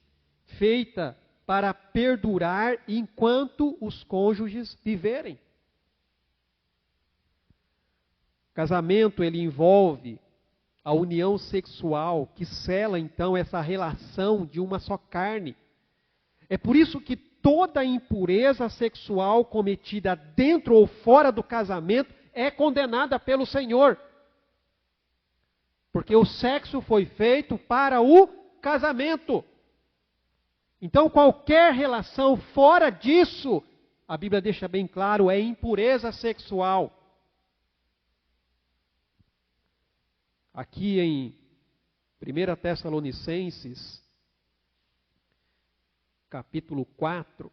feita para perdurar enquanto os cônjuges viverem. Casamento, ele envolve a união sexual que sela então essa relação de uma só carne. É por isso que toda impureza sexual cometida dentro ou fora do casamento é condenada pelo Senhor. Porque o sexo foi feito para o casamento. Então qualquer relação fora disso, a Bíblia deixa bem claro, é impureza sexual. Aqui em 1 Tessalonicenses, capítulo 4,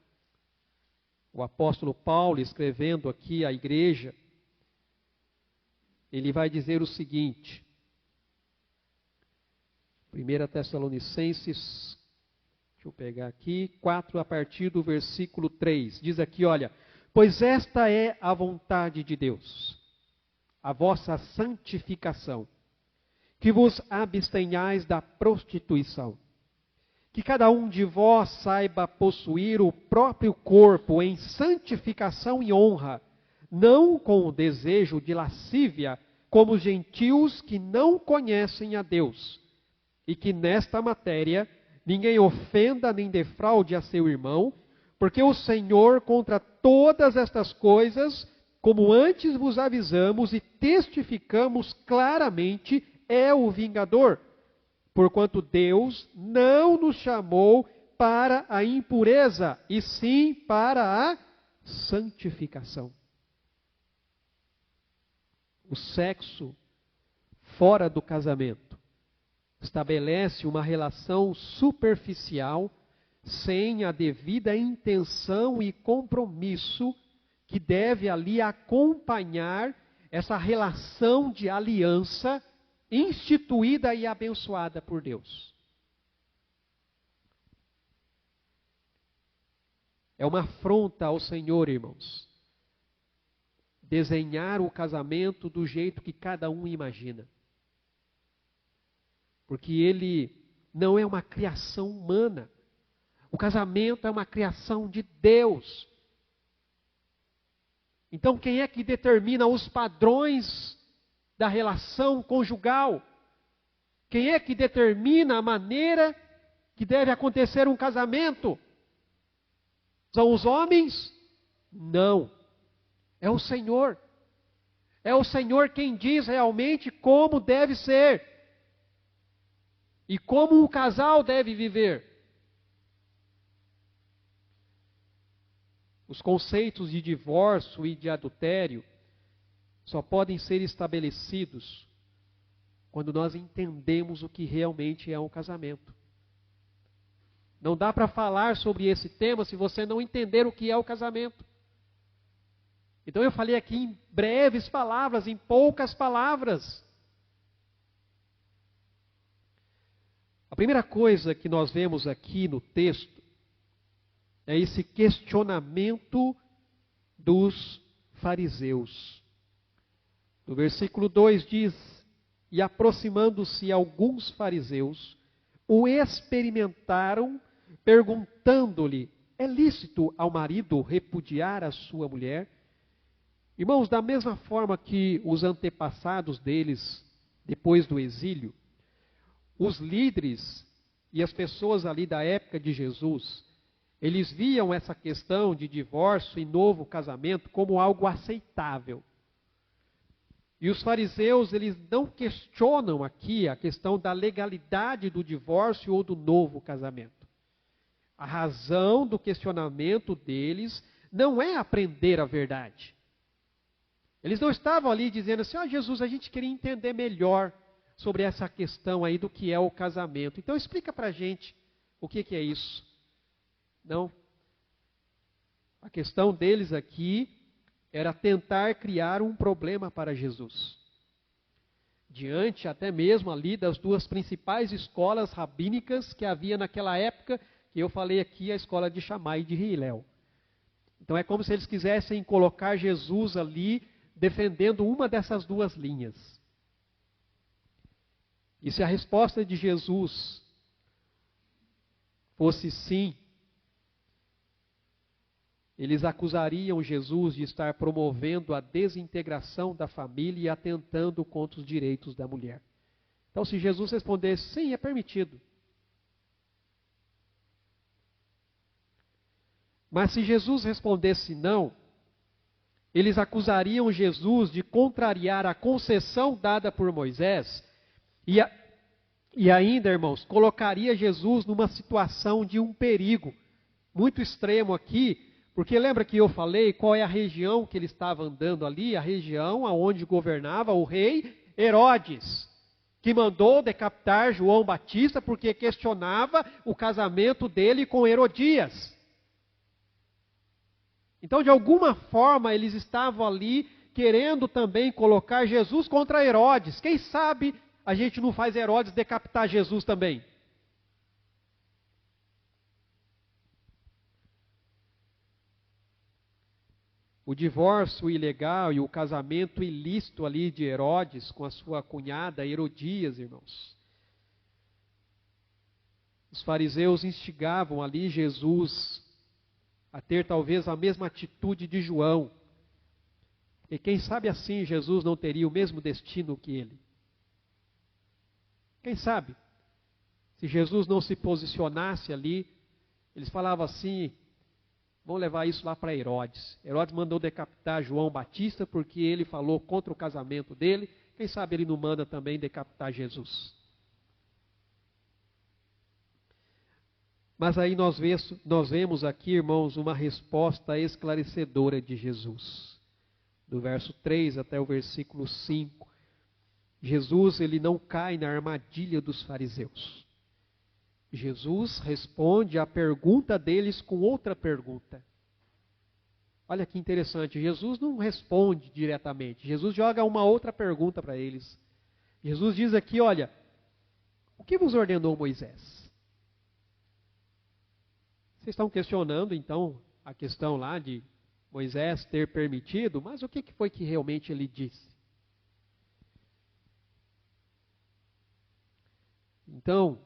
o apóstolo Paulo, escrevendo aqui à igreja, ele vai dizer o seguinte, 1 Tessalonicenses, deixa eu pegar aqui, 4 a partir do versículo 3, diz aqui, olha, pois esta é a vontade de Deus, a vossa santificação, que vos abstenhais da prostituição, que cada um de vós saiba possuir o próprio corpo em santificação e honra, não com o desejo de lascívia, como os gentios que não conhecem a Deus, e que nesta matéria ninguém ofenda nem defraude a seu irmão, porque o Senhor contra todas estas coisas, como antes vos avisamos e testificamos claramente, é o vingador, porquanto Deus não nos chamou para a impureza, e sim para a santificação. O sexo fora do casamento estabelece uma relação superficial, sem a devida intenção e compromisso que deve ali acompanhar essa relação de aliança instituída e abençoada por Deus. É uma afronta ao Senhor, irmãos, desenhar o casamento do jeito que cada um imagina. Porque ele não é uma criação humana. O casamento é uma criação de Deus. Então, quem é que determina os padrões da relação conjugal? Quem é que determina a maneira que deve acontecer um casamento? São os homens? Não. É o Senhor. É o Senhor quem diz realmente como deve ser. E como o casal deve viver. Os conceitos de divórcio e de adultério só podem ser estabelecidos quando nós entendemos o que realmente é um casamento. Não dá para falar sobre esse tema se você não entender o que é o casamento. Então eu falei aqui em breves palavras, em poucas palavras. A primeira coisa que nós vemos aqui no texto é esse questionamento dos fariseus. No versículo 2 diz, e aproximando-se alguns fariseus, o experimentaram, perguntando-lhe, é lícito ao marido repudiar a sua mulher? Irmãos, da mesma forma que os antepassados deles, depois do exílio, os líderes e as pessoas ali da época de Jesus, eles viam essa questão de divórcio e novo casamento como algo aceitável. E os fariseus, eles não questionam aqui a questão da legalidade do divórcio ou do novo casamento. A razão do questionamento deles não é aprender a verdade. Eles não estavam ali dizendo assim, Jesus, a gente queria entender melhor sobre essa questão aí do que é o casamento. Então explica pra gente o que é isso. Não. A questão deles aqui era tentar criar um problema para Jesus. Diante até mesmo ali das duas principais escolas rabínicas que havia naquela época, que eu falei aqui, a escola de Shammai e de Hillel. Então é como se eles quisessem colocar Jesus ali defendendo uma dessas duas linhas. E se a resposta de Jesus fosse sim, eles acusariam Jesus de estar promovendo a desintegração da família e atentando contra os direitos da mulher. Então, se Jesus respondesse sim, é permitido. Mas se Jesus respondesse não, eles acusariam Jesus de contrariar a concessão dada por Moisés e ainda, irmãos, colocaria Jesus numa situação de um perigo muito extremo aqui, porque lembra que eu falei qual é a região que ele estava andando ali? A região onde governava o rei Herodes, que mandou decapitar João Batista porque questionava o casamento dele com Herodias. Então, de alguma forma, eles estavam ali querendo também colocar Jesus contra Herodes. Quem sabe a gente não faz Herodes decapitar Jesus também? O divórcio ilegal e o casamento ilícito ali de Herodes com a sua cunhada Herodias, irmãos. Os fariseus instigavam ali Jesus a ter talvez a mesma atitude de João. E quem sabe assim Jesus não teria o mesmo destino que ele. Quem sabe? Se Jesus não se posicionasse ali, eles falavam assim, vão levar isso lá para Herodes. Herodes mandou decapitar João Batista porque ele falou contra o casamento dele. Quem sabe ele não manda também decapitar Jesus. Mas aí nós vemos aqui, irmãos, uma resposta esclarecedora de Jesus. Do verso 3 até o versículo 5. Jesus, ele não cai na armadilha dos fariseus. Jesus responde à pergunta deles com outra pergunta. Olha que interessante, Jesus não responde diretamente. Jesus joga uma outra pergunta para eles. Jesus diz aqui, olha, o que vos ordenou Moisés? Vocês estão questionando, então, a questão lá de Moisés ter permitido, mas o que foi que realmente ele disse? Então,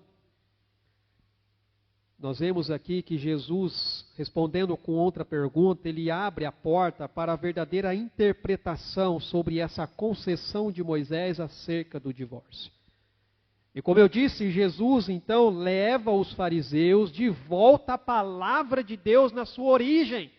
nós vemos aqui que Jesus, respondendo com outra pergunta, ele abre a porta para a verdadeira interpretação sobre essa concessão de Moisés acerca do divórcio. E como eu disse, Jesus então leva os fariseus de volta à palavra de Deus na sua origem.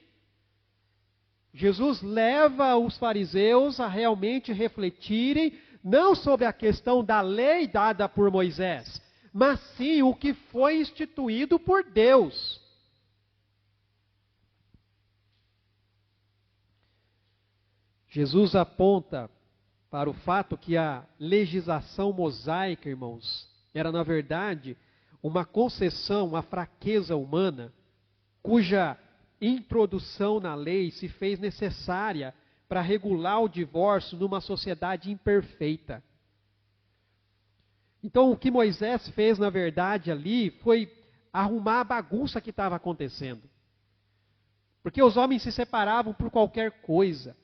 Jesus leva os fariseus a realmente refletirem não sobre a questão da lei dada por Moisés, mas sim o que foi instituído por Deus. Jesus aponta para o fato que a legislação mosaica, irmãos, era na verdade uma concessão, uma fraqueza humana, cuja introdução na lei se fez necessária para regular o divórcio numa sociedade imperfeita. Então, o que Moisés fez, na verdade, ali, foi arrumar a bagunça que estava acontecendo. Porque os homens se separavam por qualquer coisa.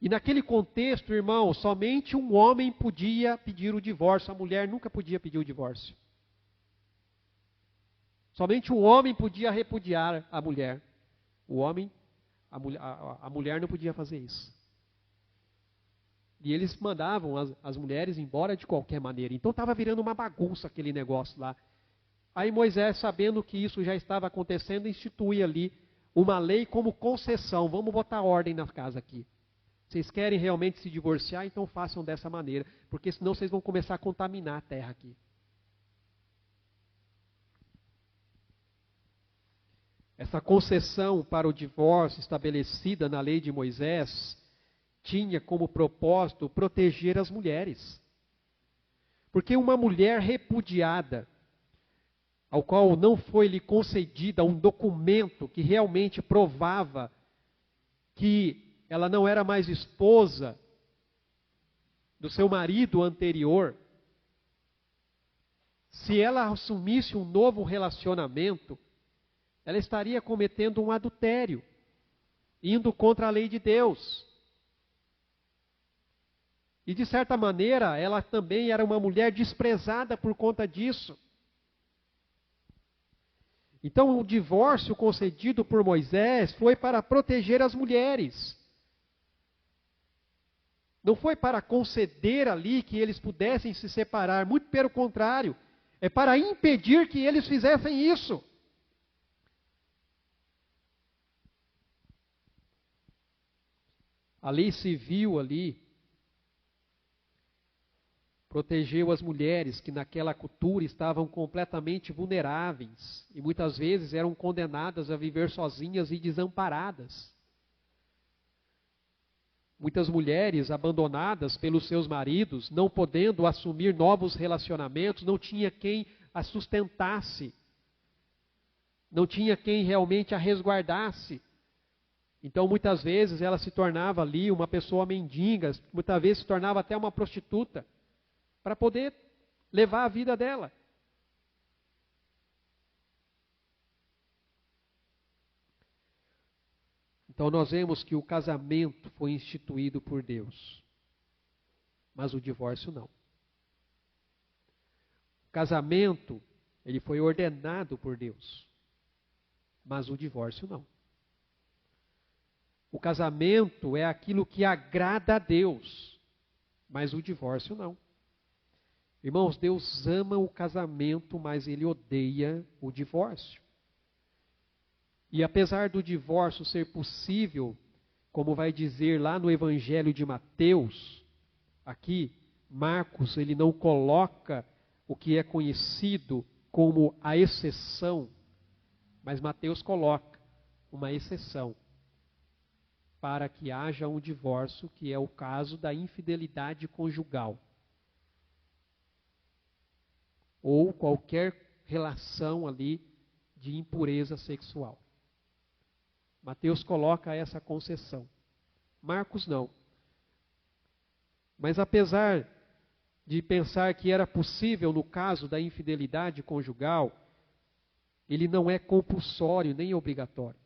E naquele contexto, irmão, somente um homem podia pedir o divórcio, a mulher nunca podia pedir o divórcio. Somente um homem podia repudiar a mulher. A mulher não podia fazer isso. E eles mandavam as mulheres embora de qualquer maneira. Então estava virando uma bagunça aquele negócio lá. Aí Moisés, sabendo que isso já estava acontecendo, institui ali uma lei como concessão. Vamos botar ordem na casa aqui. Vocês querem realmente se divorciar, então façam dessa maneira. Porque senão vocês vão começar a contaminar a terra aqui. Essa concessão para o divórcio estabelecida na lei de Moisés tinha como propósito proteger as mulheres. Porque uma mulher repudiada, ao qual não foi lhe concedida um documento que realmente provava que ela não era mais esposa do seu marido anterior, se ela assumisse um novo relacionamento, ela estaria cometendo um adultério, indo contra a lei de Deus. E de certa maneira, ela também era uma mulher desprezada por conta disso. Então, o divórcio concedido por Moisés foi para proteger as mulheres. Não foi para conceder ali que eles pudessem se separar, muito pelo contrário, é para impedir que eles fizessem isso. A lei civil ali protegeu as mulheres que naquela cultura estavam completamente vulneráveis e muitas vezes eram condenadas a viver sozinhas e desamparadas. Muitas mulheres abandonadas pelos seus maridos, não podendo assumir novos relacionamentos, não tinha quem a sustentasse, não tinha quem realmente a resguardasse. Então, muitas vezes, ela se tornava ali uma pessoa mendiga, muitas vezes se tornava até uma prostituta, para poder levar a vida dela. Então nós vemos que o casamento foi instituído por Deus, mas o divórcio não. O casamento, ele foi ordenado por Deus, mas o divórcio não. O casamento é aquilo que agrada a Deus, mas o divórcio não. Irmãos, Deus ama o casamento, mas Ele odeia o divórcio. E apesar do divórcio ser possível, como vai dizer lá no Evangelho de Mateus, aqui, Marcos, ele não coloca o que é conhecido como a exceção, mas Mateus coloca uma exceção para que haja um divórcio, que é o caso da infidelidade conjugal, ou qualquer relação ali de impureza sexual. Mateus coloca essa concessão. Marcos não. Mas apesar de pensar que era possível no caso da infidelidade conjugal, ele não é compulsório nem obrigatório.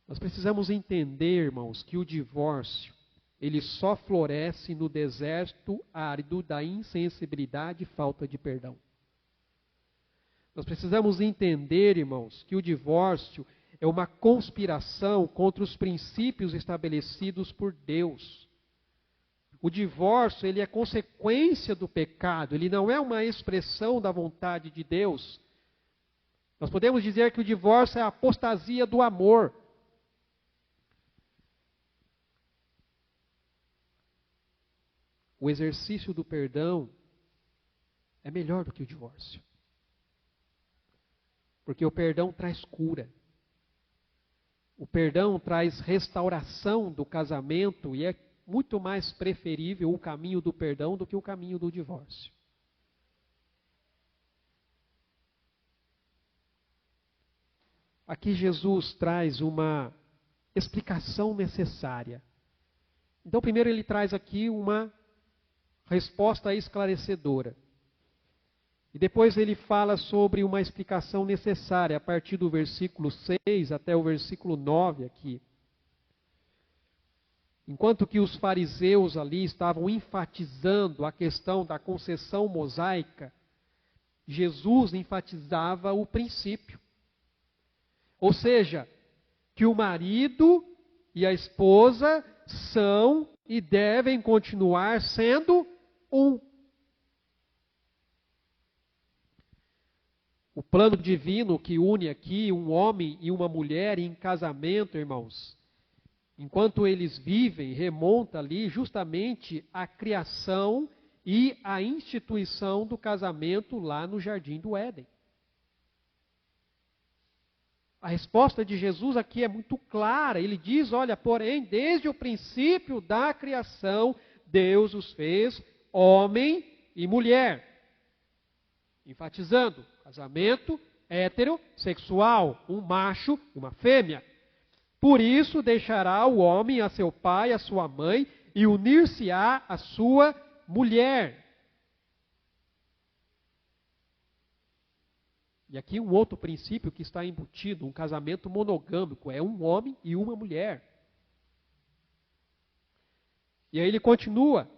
Nós precisamos entender, irmãos, que o divórcio, ele só floresce no deserto árido da insensibilidade e falta de perdão. Nós precisamos entender, irmãos, que o divórcio é uma conspiração contra os princípios estabelecidos por Deus. O divórcio, ele é consequência do pecado, ele não é uma expressão da vontade de Deus. Nós podemos dizer que o divórcio é a apostasia do amor. O exercício do perdão é melhor do que o divórcio. Porque o perdão traz cura. O perdão traz restauração do casamento e é muito mais preferível o caminho do perdão do que o caminho do divórcio. Aqui Jesus traz uma explicação necessária. Então, primeiro ele traz aqui uma resposta esclarecedora. E depois ele fala sobre uma explicação necessária, a partir do versículo 6 até o versículo 9 aqui. Enquanto que os fariseus ali estavam enfatizando a questão da concessão mosaica, Jesus enfatizava o princípio. Ou seja, que o marido e a esposa são e devem continuar sendo um. O plano divino que une aqui um homem e uma mulher em casamento, irmãos, enquanto eles vivem, remonta ali justamente à criação e à instituição do casamento lá no Jardim do Éden. A resposta de Jesus aqui é muito clara. Ele diz, olha, porém, desde o princípio da criação, Deus os fez homem e mulher. Enfatizando, casamento heterossexual, um macho e uma fêmea. Por isso deixará o homem a seu pai, a sua mãe, e unir-se-á à sua mulher. E aqui um outro princípio que está embutido, um casamento monogâmico, é um homem e uma mulher. E aí ele continua,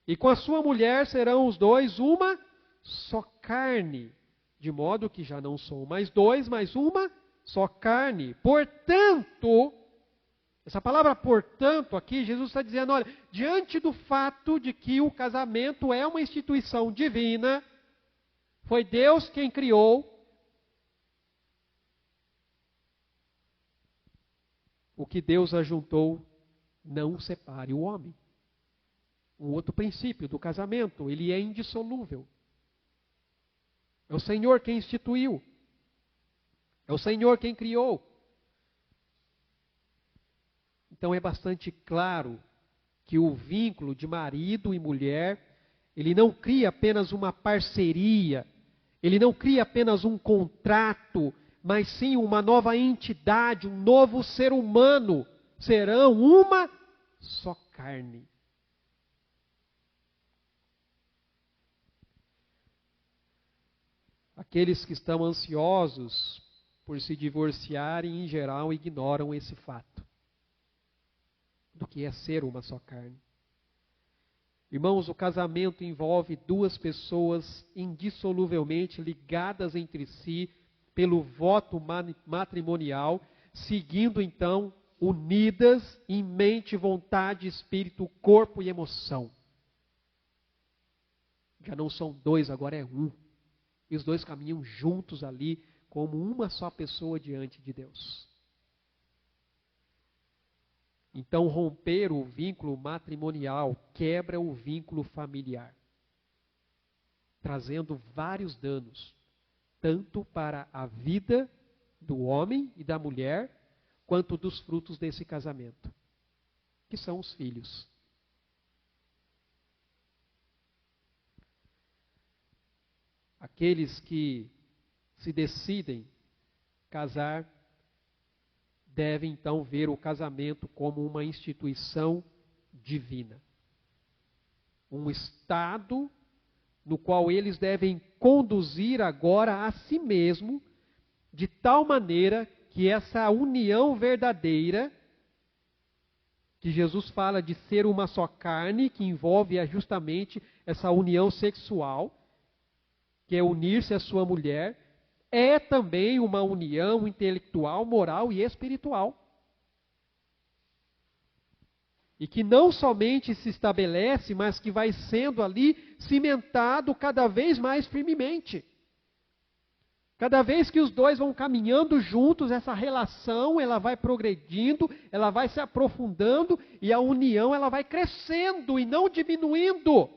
E com a sua mulher serão os dois uma só carne, de modo que já não são mais dois, mas uma só carne. Portanto, essa palavra portanto aqui, Jesus está dizendo, olha, diante do fato de que o casamento é uma instituição divina, foi Deus quem criou, o que Deus ajuntou, não separe o homem. Um outro princípio do casamento, ele é indissolúvel. É o Senhor quem instituiu. É o Senhor quem criou. Então é bastante claro que o vínculo de marido e mulher, ele não cria apenas uma parceria, ele não cria apenas um contrato, mas sim uma nova entidade, um novo ser humano. Serão uma só carne. Aqueles que estão ansiosos por se divorciarem, em geral, ignoram esse fato do que é ser uma só carne. Irmãos, o casamento envolve duas pessoas indissoluvelmente ligadas entre si pelo voto matrimonial, seguindo então unidas em mente, vontade, espírito, corpo e emoção. Já não são dois, agora é um. E os dois caminham juntos ali, como uma só pessoa diante de Deus. Então, romper o vínculo matrimonial quebra o vínculo familiar, trazendo vários danos, tanto para a vida do homem e da mulher, quanto dos frutos desse casamento, que são os filhos. Aqueles que se decidem casar devem então ver o casamento como uma instituição divina. Um estado no qual eles devem conduzir agora a si mesmo, de tal maneira que essa união verdadeira, que Jesus fala de ser uma só carne, que envolve justamente essa união sexual, que é unir-se à sua mulher, é também uma união intelectual, moral e espiritual. E que não somente se estabelece, mas que vai sendo ali cimentado cada vez mais firmemente. Cada vez que os dois vão caminhando juntos, essa relação ela vai progredindo, ela vai se aprofundando e a união ela vai crescendo e não diminuindo.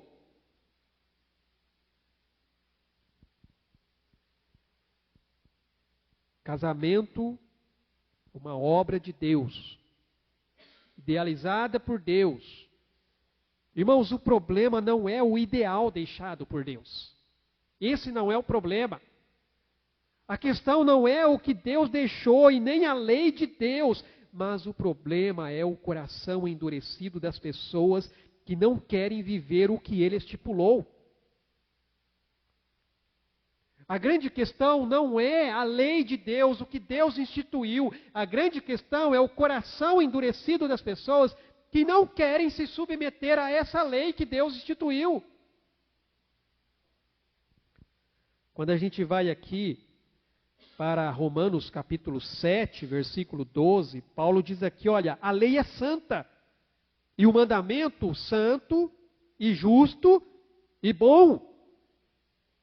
Casamento, uma obra de Deus, idealizada por Deus. Irmãos, o problema não é o ideal deixado por Deus. Esse não é o problema. A questão não é o que Deus deixou e nem a lei de Deus, mas o problema é o coração endurecido das pessoas que não querem viver o que Ele estipulou. A grande questão não é a lei de Deus, o que Deus instituiu. A grande questão é o coração endurecido das pessoas que não querem se submeter a essa lei que Deus instituiu. Quando a gente vai aqui para Romanos capítulo 7, versículo 12, Paulo diz aqui, olha, a lei é santa, e o mandamento santo e justo e bom.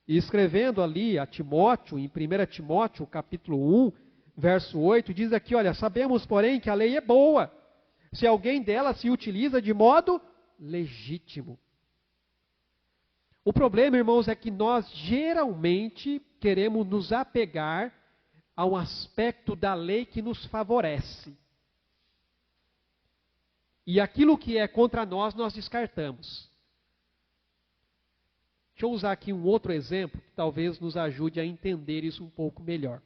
E escrevendo ali a Timóteo, em 1 Timóteo, capítulo 1, verso 8, diz aqui, olha, sabemos, porém, que a lei é boa, se alguém dela se utiliza de modo legítimo. O problema, irmãos, é que nós geralmente queremos nos apegar a um aspecto da lei que nos favorece. E aquilo que é contra nós, nós descartamos. Deixa eu usar aqui um outro exemplo que talvez nos ajude a entender isso um pouco melhor.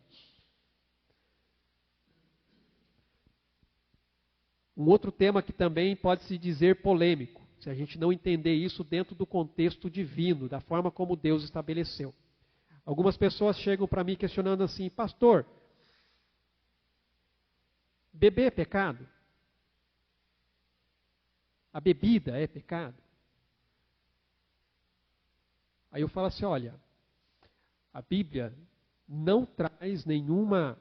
Um outro tema que também pode se dizer polêmico, se a gente não entender isso dentro do contexto divino, da forma como Deus estabeleceu. Algumas pessoas chegam para mim questionando assim, pastor, beber é pecado? A bebida é pecado? Aí eu falo assim, olha, a Bíblia não traz nenhuma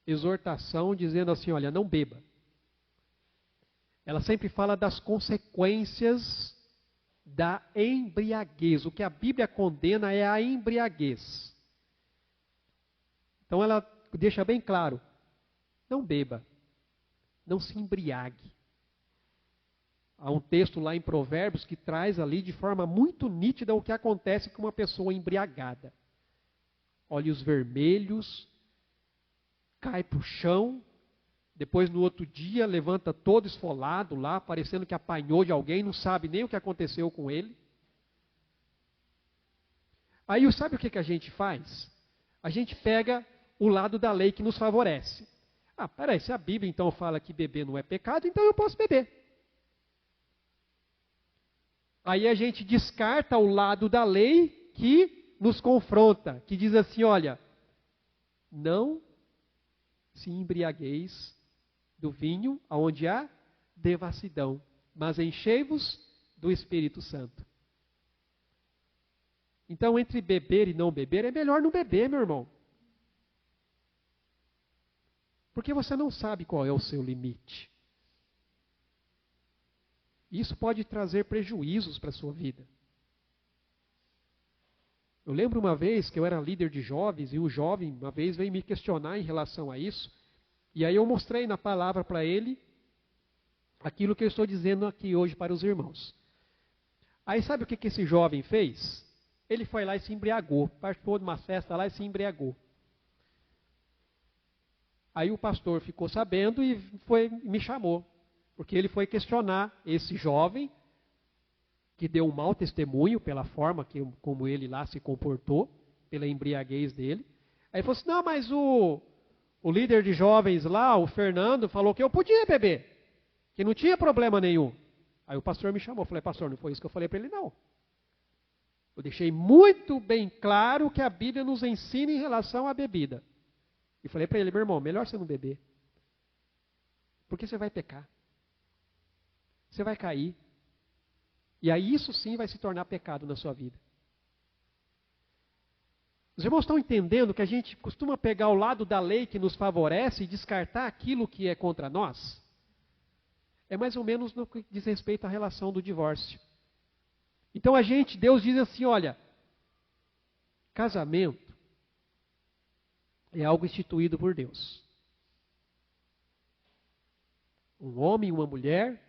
exortação dizendo assim, olha, não beba. Ela sempre fala das consequências da embriaguez. O que a Bíblia condena é a embriaguez. Então ela deixa bem claro, não beba, não se embriague. Há um texto lá em Provérbios que traz ali de forma muito nítida o que acontece com uma pessoa embriagada. Olhos vermelhos, cai para o chão, depois no outro dia levanta todo esfolado lá, parecendo que apanhou de alguém, não sabe nem o que aconteceu com ele. Aí sabe o que a gente faz? A gente pega o lado da lei que nos favorece. Ah, peraí, se a Bíblia então fala que beber não é pecado, então eu posso beber. Aí a gente descarta o lado da lei que nos confronta, que diz assim, olha, não se embriagueis do vinho onde há devassidão, mas enchei-vos do Espírito Santo. Então, entre beber e não beber, é melhor não beber, meu irmão. Porque você não sabe qual é o seu limite. Isso pode trazer prejuízos para a sua vida. Eu lembro uma vez que eu era líder de jovens, e o jovem uma vez veio me questionar em relação a isso, e aí eu mostrei na palavra para ele aquilo que eu estou dizendo aqui hoje para os irmãos. Aí sabe o que esse jovem fez? Ele foi lá e se embriagou, participou de uma festa lá e se embriagou. Aí o pastor ficou sabendo e me chamou, porque ele foi questionar esse jovem, que deu um mau testemunho pela forma como ele lá se comportou, pela embriaguez dele. Aí ele falou assim, não, mas o líder de jovens lá, o Fernando, falou que eu podia beber, que não tinha problema nenhum. Aí o pastor me chamou, eu falei, pastor, não foi isso que eu falei para ele, não. Eu deixei muito bem claro o que a Bíblia nos ensina em relação à bebida. E falei para ele, meu irmão, melhor você não beber, porque você vai pecar. Você vai cair. E aí isso sim vai se tornar pecado na sua vida. Os irmãos estão entendendo que a gente costuma pegar o lado da lei que nos favorece e descartar aquilo que é contra nós? É mais ou menos no que diz respeito à relação do divórcio. Então Deus diz assim, olha, casamento é algo instituído por Deus. Um homem e uma mulher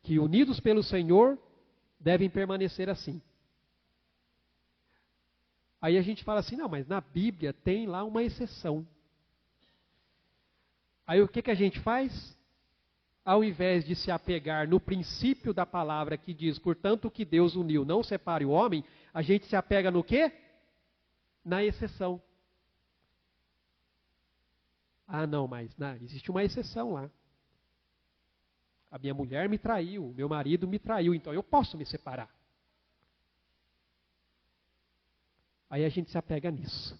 que unidos pelo Senhor devem permanecer assim. Aí a gente fala assim, não, mas na Bíblia tem lá uma exceção. Aí o que a gente faz? Ao invés de se apegar no princípio da palavra que diz, portanto, o que Deus uniu, não separe o homem, a gente se apega no quê? Na exceção. Ah, não, mas existe uma exceção lá. A minha mulher me traiu, o meu marido me traiu, então eu posso me separar. Aí a gente se apega nisso.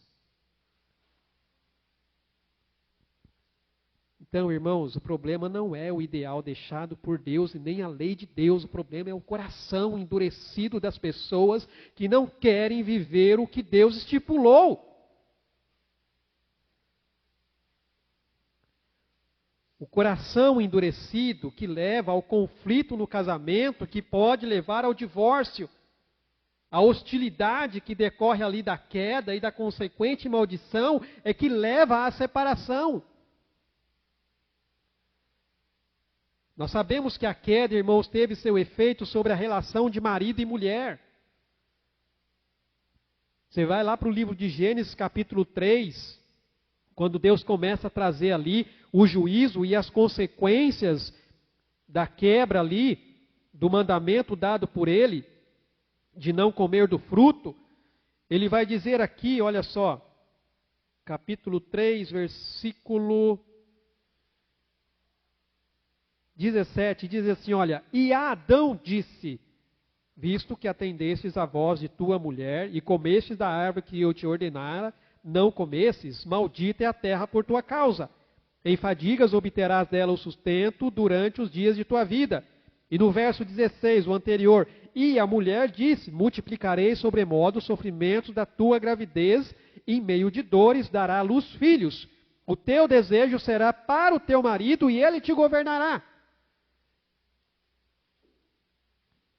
Então, irmãos, o problema não é o ideal deixado por Deus e nem a lei de Deus. O problema é o coração endurecido das pessoas que não querem viver o que Deus estipulou. O coração endurecido que leva ao conflito no casamento, que pode levar ao divórcio. A hostilidade que decorre ali da queda e da consequente maldição é que leva à separação. Nós sabemos que a queda, irmãos, teve seu efeito sobre a relação de marido e mulher. Você vai lá para o livro de Gênesis, capítulo 3, quando Deus começa a trazer ali o juízo e as consequências da quebra ali, do mandamento dado por Ele, de não comer do fruto, Ele vai dizer aqui, olha só, capítulo 3, versículo 17, diz assim, olha, e Adão disse, visto que atendestes à voz de tua mulher e comestes da árvore que eu te ordenara, não comesses, maldita é a terra por tua causa. Em fadigas obterás dela o sustento durante os dias de tua vida. E no verso 16, o anterior, e a mulher disse, multiplicarei sobremodo os sofrimentos da tua gravidez, e em meio de dores dará à luz filhos. O teu desejo será para o teu marido, e ele te governará.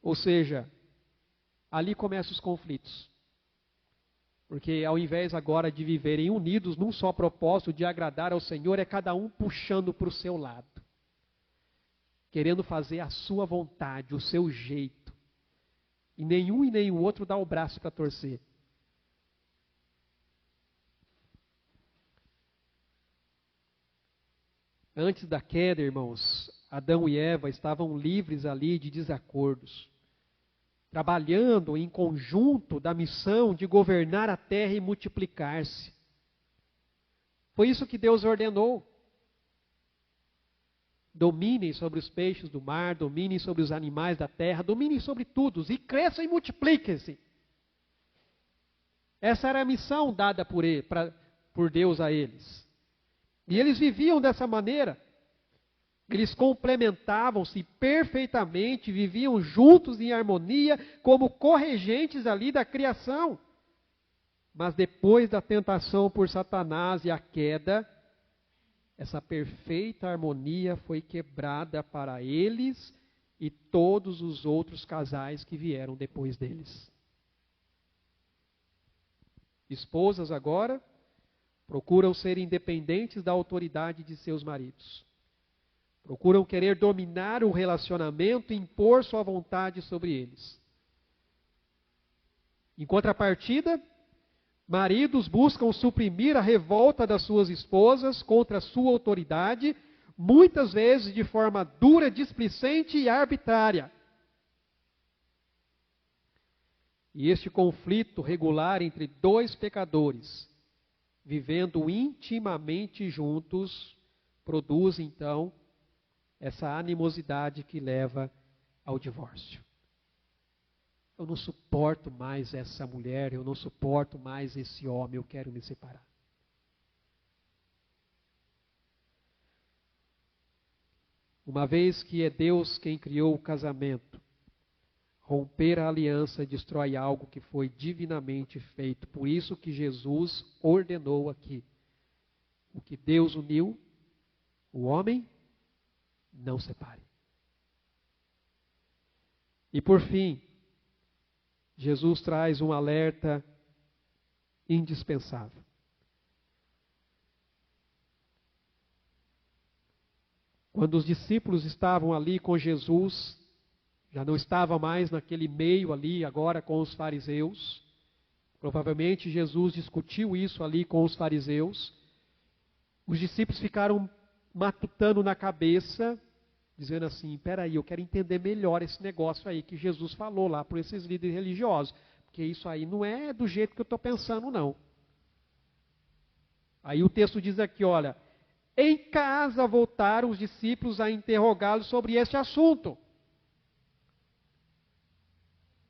Ou seja, ali começam os conflitos. Porque ao invés agora de viverem unidos num só propósito de agradar ao Senhor, é cada um puxando para o seu lado. Querendo fazer a sua vontade, o seu jeito. E nenhum e nem o outro dá o braço para torcer. Antes da queda, irmãos, Adão e Eva estavam livres ali de desacordos, trabalhando em conjunto da missão de governar a terra e multiplicar-se. Foi isso que Deus ordenou. Dominem sobre os peixes do mar, dominem sobre os animais da terra, dominem sobre tudo, e cresçam e multipliquem-se. Essa era a missão dada por Deus a eles. E eles viviam dessa maneira. Eles complementavam-se perfeitamente, viviam juntos em harmonia, como corregentes ali da criação. Mas depois da tentação por Satanás e a queda, essa perfeita harmonia foi quebrada para eles e todos os outros casais que vieram depois deles. Esposas agora procuram ser independentes da autoridade de seus maridos. Procuram querer dominar o relacionamento e impor sua vontade sobre eles. Em contrapartida, maridos buscam suprimir a revolta das suas esposas contra a sua autoridade, muitas vezes de forma dura, displicente e arbitrária. E este conflito regular entre dois pecadores, vivendo intimamente juntos, produz então essa animosidade que leva ao divórcio. Eu não suporto mais essa mulher, eu não suporto mais esse homem, eu quero me separar. Uma vez que é Deus quem criou o casamento, romper a aliança destrói algo que foi divinamente feito. Por isso que Jesus ordenou aqui: o que Deus uniu, o homem não separe. E por fim, Jesus traz um alerta indispensável. Quando os discípulos estavam ali com Jesus, já não estava mais naquele meio ali agora com os fariseus. Provavelmente Jesus discutiu isso ali com os fariseus. Os discípulos ficaram matutando na cabeça, dizendo assim: peraí, eu quero entender melhor esse negócio aí que Jesus falou lá por esses líderes religiosos, porque isso aí não é do jeito que eu estou pensando, não. Aí o texto diz aqui, olha, em casa voltaram os discípulos a interrogá-lo sobre este assunto.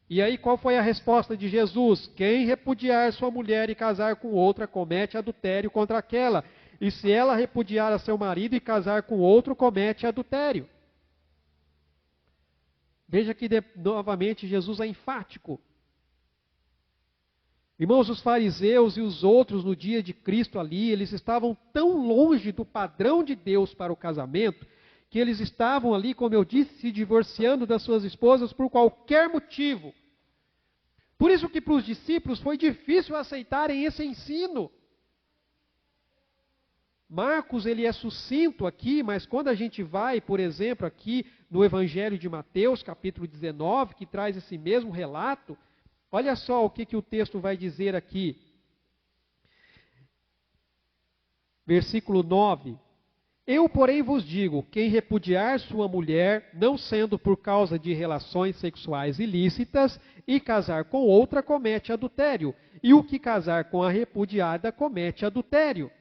E aí qual foi a resposta de Jesus? Quem repudiar sua mulher e casar com outra, comete adultério contra aquela. E se ela repudiar a seu marido e casar com outro, comete adultério. Veja que novamente Jesus é enfático. Irmãos, os fariseus e os outros no dia de Cristo ali, eles estavam tão longe do padrão de Deus para o casamento, que eles estavam ali, como eu disse, se divorciando das suas esposas por qualquer motivo. Por isso que para os discípulos foi difícil aceitarem esse ensino. Marcos, ele é sucinto aqui, mas quando a gente vai, por exemplo, aqui no Evangelho de Mateus, capítulo 19, que traz esse mesmo relato, olha só o que o texto vai dizer aqui. Versículo 9. Eu, porém, vos digo, quem repudiar sua mulher, não sendo por causa de relações sexuais ilícitas, e casar com outra, comete adultério. E o que casar com a repudiada, comete adultério.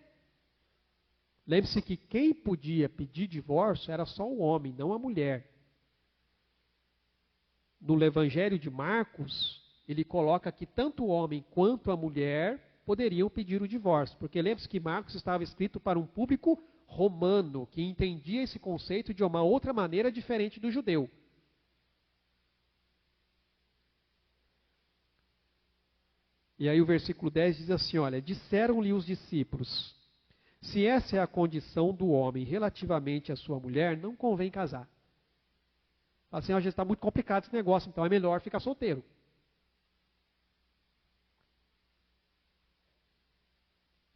Lembre-se que quem podia pedir divórcio era só o homem, não a mulher. No Evangelho de Marcos, ele coloca que tanto o homem quanto a mulher poderiam pedir o divórcio. Porque lembre-se que Marcos estava escrito para um público romano, que entendia esse conceito de uma outra maneira diferente do judeu. E aí o versículo 10 diz assim, olha, disseram-lhe os discípulos, se essa é a condição do homem relativamente à sua mulher, não convém casar. Assim, já está muito complicado esse negócio, então é melhor ficar solteiro.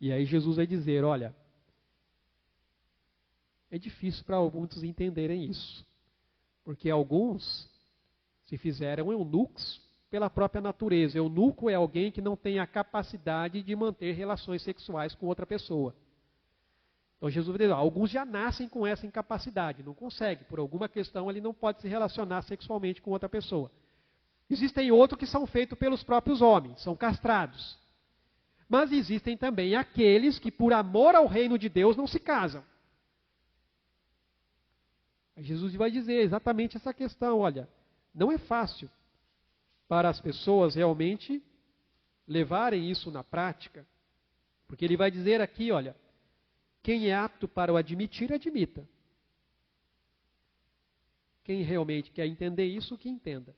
E aí Jesus vai dizer, olha, é difícil para alguns entenderem isso. Porque alguns se fizeram eunucos pela própria natureza. Eunuco é alguém que não tem a capacidade de manter relações sexuais com outra pessoa. Então Jesus vai dizer, alguns já nascem com essa incapacidade, não conseguem. Por alguma questão ele não pode se relacionar sexualmente com outra pessoa. Existem outros que são feitos pelos próprios homens, são castrados. Mas existem também aqueles que por amor ao reino de Deus não se casam. Jesus vai dizer exatamente essa questão, olha, não é fácil para as pessoas realmente levarem isso na prática, porque ele vai dizer aqui, olha, quem é apto para o admitir, admita. Quem realmente quer entender isso, que entenda.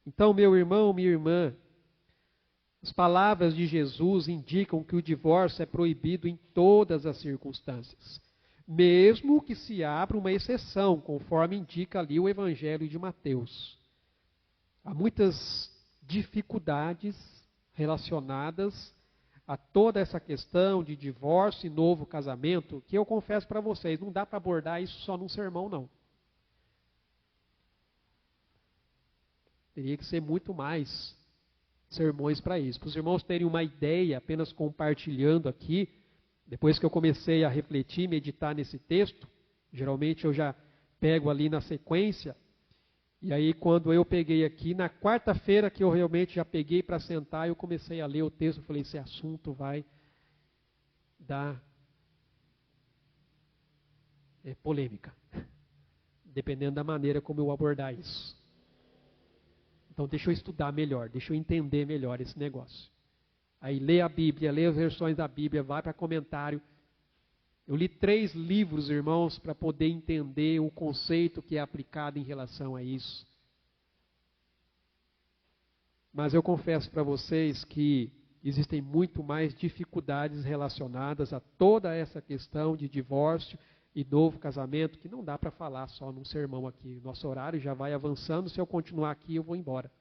Então, meu irmão, minha irmã, as palavras de Jesus indicam que o divórcio é proibido em todas as circunstâncias, mesmo que se abra uma exceção, conforme indica ali o Evangelho de Mateus. Há muitas dificuldades relacionadas a toda essa questão de divórcio e novo casamento, que eu confesso para vocês, não dá para abordar isso só num sermão, não. Teria que ser muito mais sermões para isso. Para os irmãos terem uma ideia, apenas compartilhando aqui, depois que eu comecei a refletir, meditar nesse texto, geralmente eu já pego ali na sequência, e aí quando eu peguei aqui, na quarta-feira que eu realmente já peguei para sentar, eu comecei a ler o texto, eu falei, esse assunto vai dar polêmica, dependendo da maneira como eu abordar isso. Então deixa eu estudar melhor, deixa eu entender melhor esse negócio. Aí lê a Bíblia, lê as versões da Bíblia, vai para comentário. Eu li 3 livros, irmãos, para poder entender o conceito que é aplicado em relação a isso. Mas eu confesso para vocês que existem muito mais dificuldades relacionadas a toda essa questão de divórcio e novo casamento, que não dá para falar só num sermão aqui. Nosso horário já vai avançando, se eu continuar aqui eu vou embora.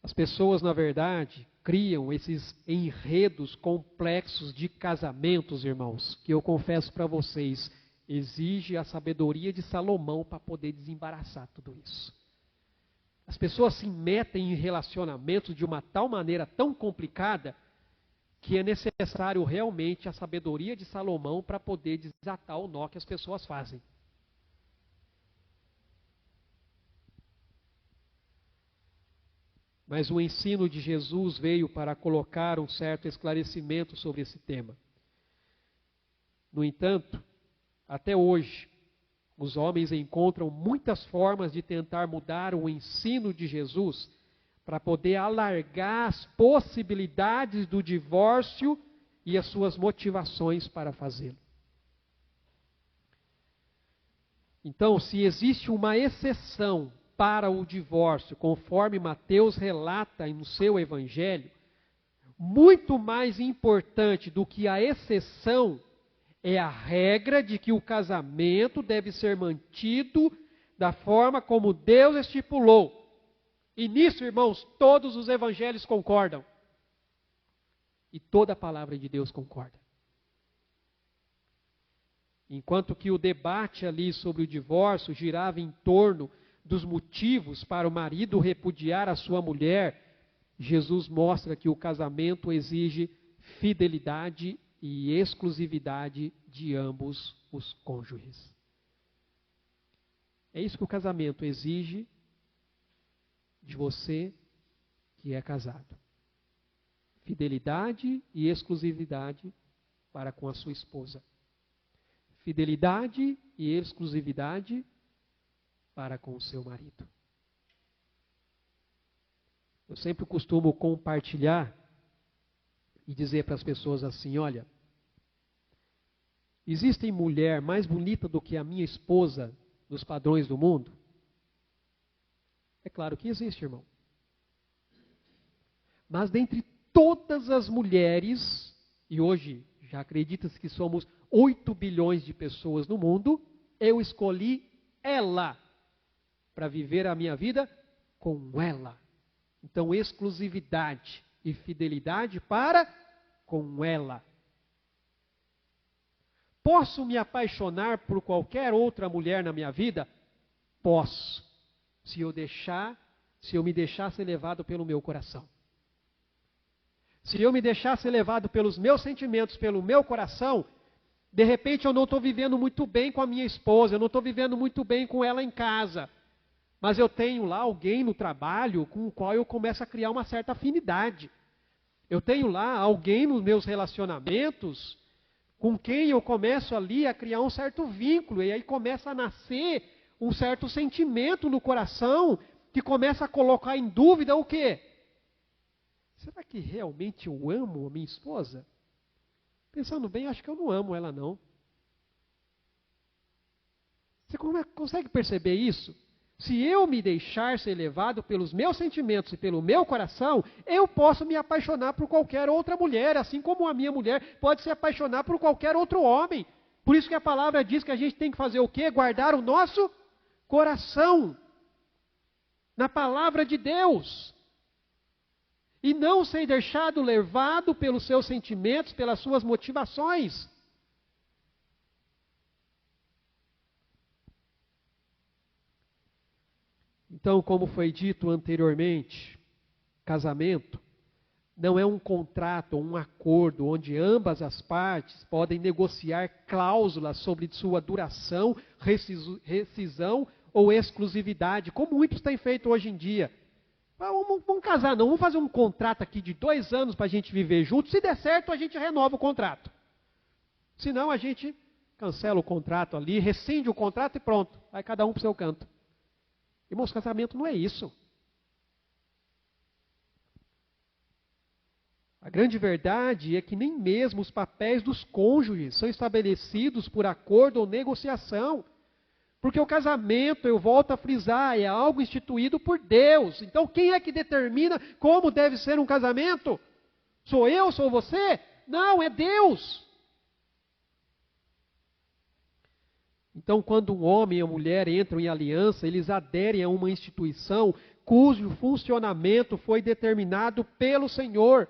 As pessoas, na verdade, criam esses enredos complexos de casamentos, irmãos, que eu confesso para vocês, exige a sabedoria de Salomão para poder desembaraçar tudo isso. As pessoas se metem em relacionamentos de uma tal maneira tão complicada que é necessário realmente a sabedoria de Salomão para poder desatar o nó que as pessoas fazem. Mas o ensino de Jesus veio para colocar um certo esclarecimento sobre esse tema. No entanto, até hoje, os homens encontram muitas formas de tentar mudar o ensino de Jesus para poder alargar as possibilidades do divórcio e as suas motivações para fazê-lo. Então, se existe uma exceção para o divórcio, conforme Mateus relata no seu evangelho, muito mais importante do que a exceção é a regra de que o casamento deve ser mantido da forma como Deus estipulou. E nisso, irmãos, todos os evangelhos concordam. E toda a palavra de Deus concorda. Enquanto que o debate ali sobre o divórcio girava em torno dos motivos para o marido repudiar a sua mulher, Jesus mostra que o casamento exige fidelidade e exclusividade de ambos os cônjuges. É isso que o casamento exige de você que é casado. Fidelidade e exclusividade para com a sua esposa. Fidelidade e exclusividade para com o seu marido. Eu sempre costumo compartilhar e dizer para as pessoas assim, olha, existe mulher mais bonita do que a minha esposa nos padrões do mundo? É claro que existe, irmão. Mas dentre todas as mulheres, e hoje já acredita-se que somos 8 bilhões de pessoas no mundo, eu escolhi ela para viver a minha vida com ela. Então, exclusividade e fidelidade para com ela. Posso me apaixonar por qualquer outra mulher na minha vida? Posso, se eu me deixar ser levado pelo meu coração. Se eu me deixar ser levado pelos meus sentimentos, pelo meu coração, de repente eu não estou vivendo muito bem com a minha esposa, eu não estou vivendo muito bem com ela em casa. Mas eu tenho lá alguém no trabalho com o qual eu começo a criar uma certa afinidade. Eu tenho lá alguém nos meus relacionamentos com quem eu começo ali a criar um certo vínculo. E aí começa a nascer um certo sentimento no coração que começa a colocar em dúvida o quê? Será que realmente eu amo a minha esposa? Pensando bem, acho que eu não amo ela não. Você consegue perceber isso? Se eu me deixar ser levado pelos meus sentimentos e pelo meu coração, eu posso me apaixonar por qualquer outra mulher, assim como a minha mulher pode se apaixonar por qualquer outro homem. Por isso que a palavra diz que a gente tem que fazer o quê? Guardar o nosso coração na palavra de Deus. E não ser deixado levado pelos seus sentimentos, pelas suas motivações. Então, como foi dito anteriormente, casamento não é um contrato ou um acordo onde ambas as partes podem negociar cláusulas sobre sua duração, rescisão ou exclusividade, como muitos têm feito hoje em dia. Vamos casar não, vamos fazer um contrato aqui de 2 anos para a gente viver junto, se der certo a gente renova o contrato. Senão a gente cancela o contrato ali, rescinde o contrato e pronto, vai cada um para o seu canto. Irmãos, casamento não é isso. A grande verdade é que nem mesmo os papéis dos cônjuges são estabelecidos por acordo ou negociação. Porque o casamento, eu volto a frisar, é algo instituído por Deus. Então quem é que determina como deve ser um casamento? Sou eu? Sou você? Não, é Deus. Então, quando um homem e uma mulher entram em aliança, eles aderem a uma instituição cujo funcionamento foi determinado pelo Senhor.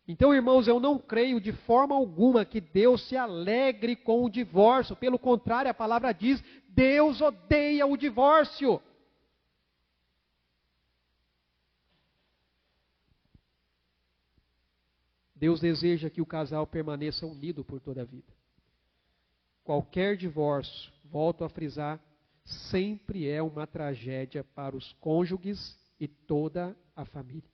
Então, irmãos, eu não creio de forma alguma que Deus se alegre com o divórcio. Pelo contrário, a palavra diz, Deus odeia o divórcio. Deus deseja que o casal permaneça unido por toda a vida. Qualquer divórcio, volto a frisar, sempre é uma tragédia para os cônjuges e toda a família.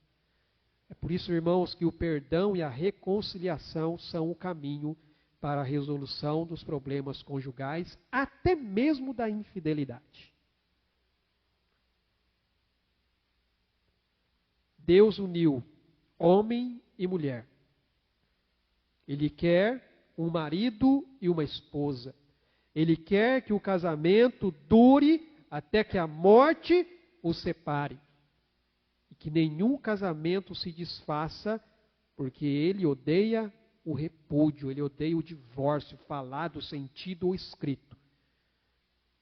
É por isso, irmãos, que o perdão e a reconciliação são o caminho para a resolução dos problemas conjugais, até mesmo da infidelidade. Deus uniu homem e mulher. Ele quer um marido e uma esposa. Ele quer que o casamento dure até que a morte os separe. E que nenhum casamento se desfaça, porque ele odeia o repúdio, ele odeia o divórcio, falado, sentido ou escrito.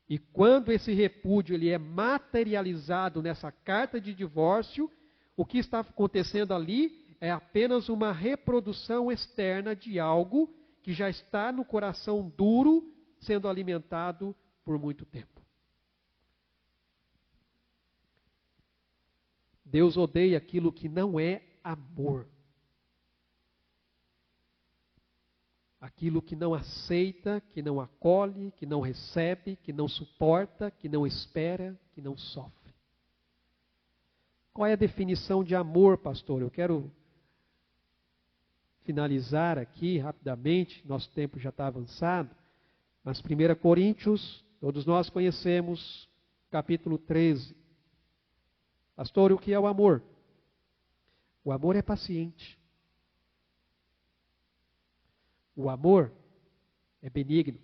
E quando esse repúdio ele é materializado nessa carta de divórcio, o que está acontecendo ali é apenas uma reprodução externa de algo que já está no coração duro, sendo alimentado por muito tempo. Deus odeia aquilo que não é amor. Aquilo que não aceita, que não acolhe, que não recebe, que não suporta, que não espera, que não sofre. Qual é a definição de amor, pastor? Eu quero finalizar aqui rapidamente, nosso tempo já está avançado, mas 1 Coríntios, todos nós conhecemos, capítulo 13. Pastor, o que é o amor? O amor é paciente. O amor é benigno.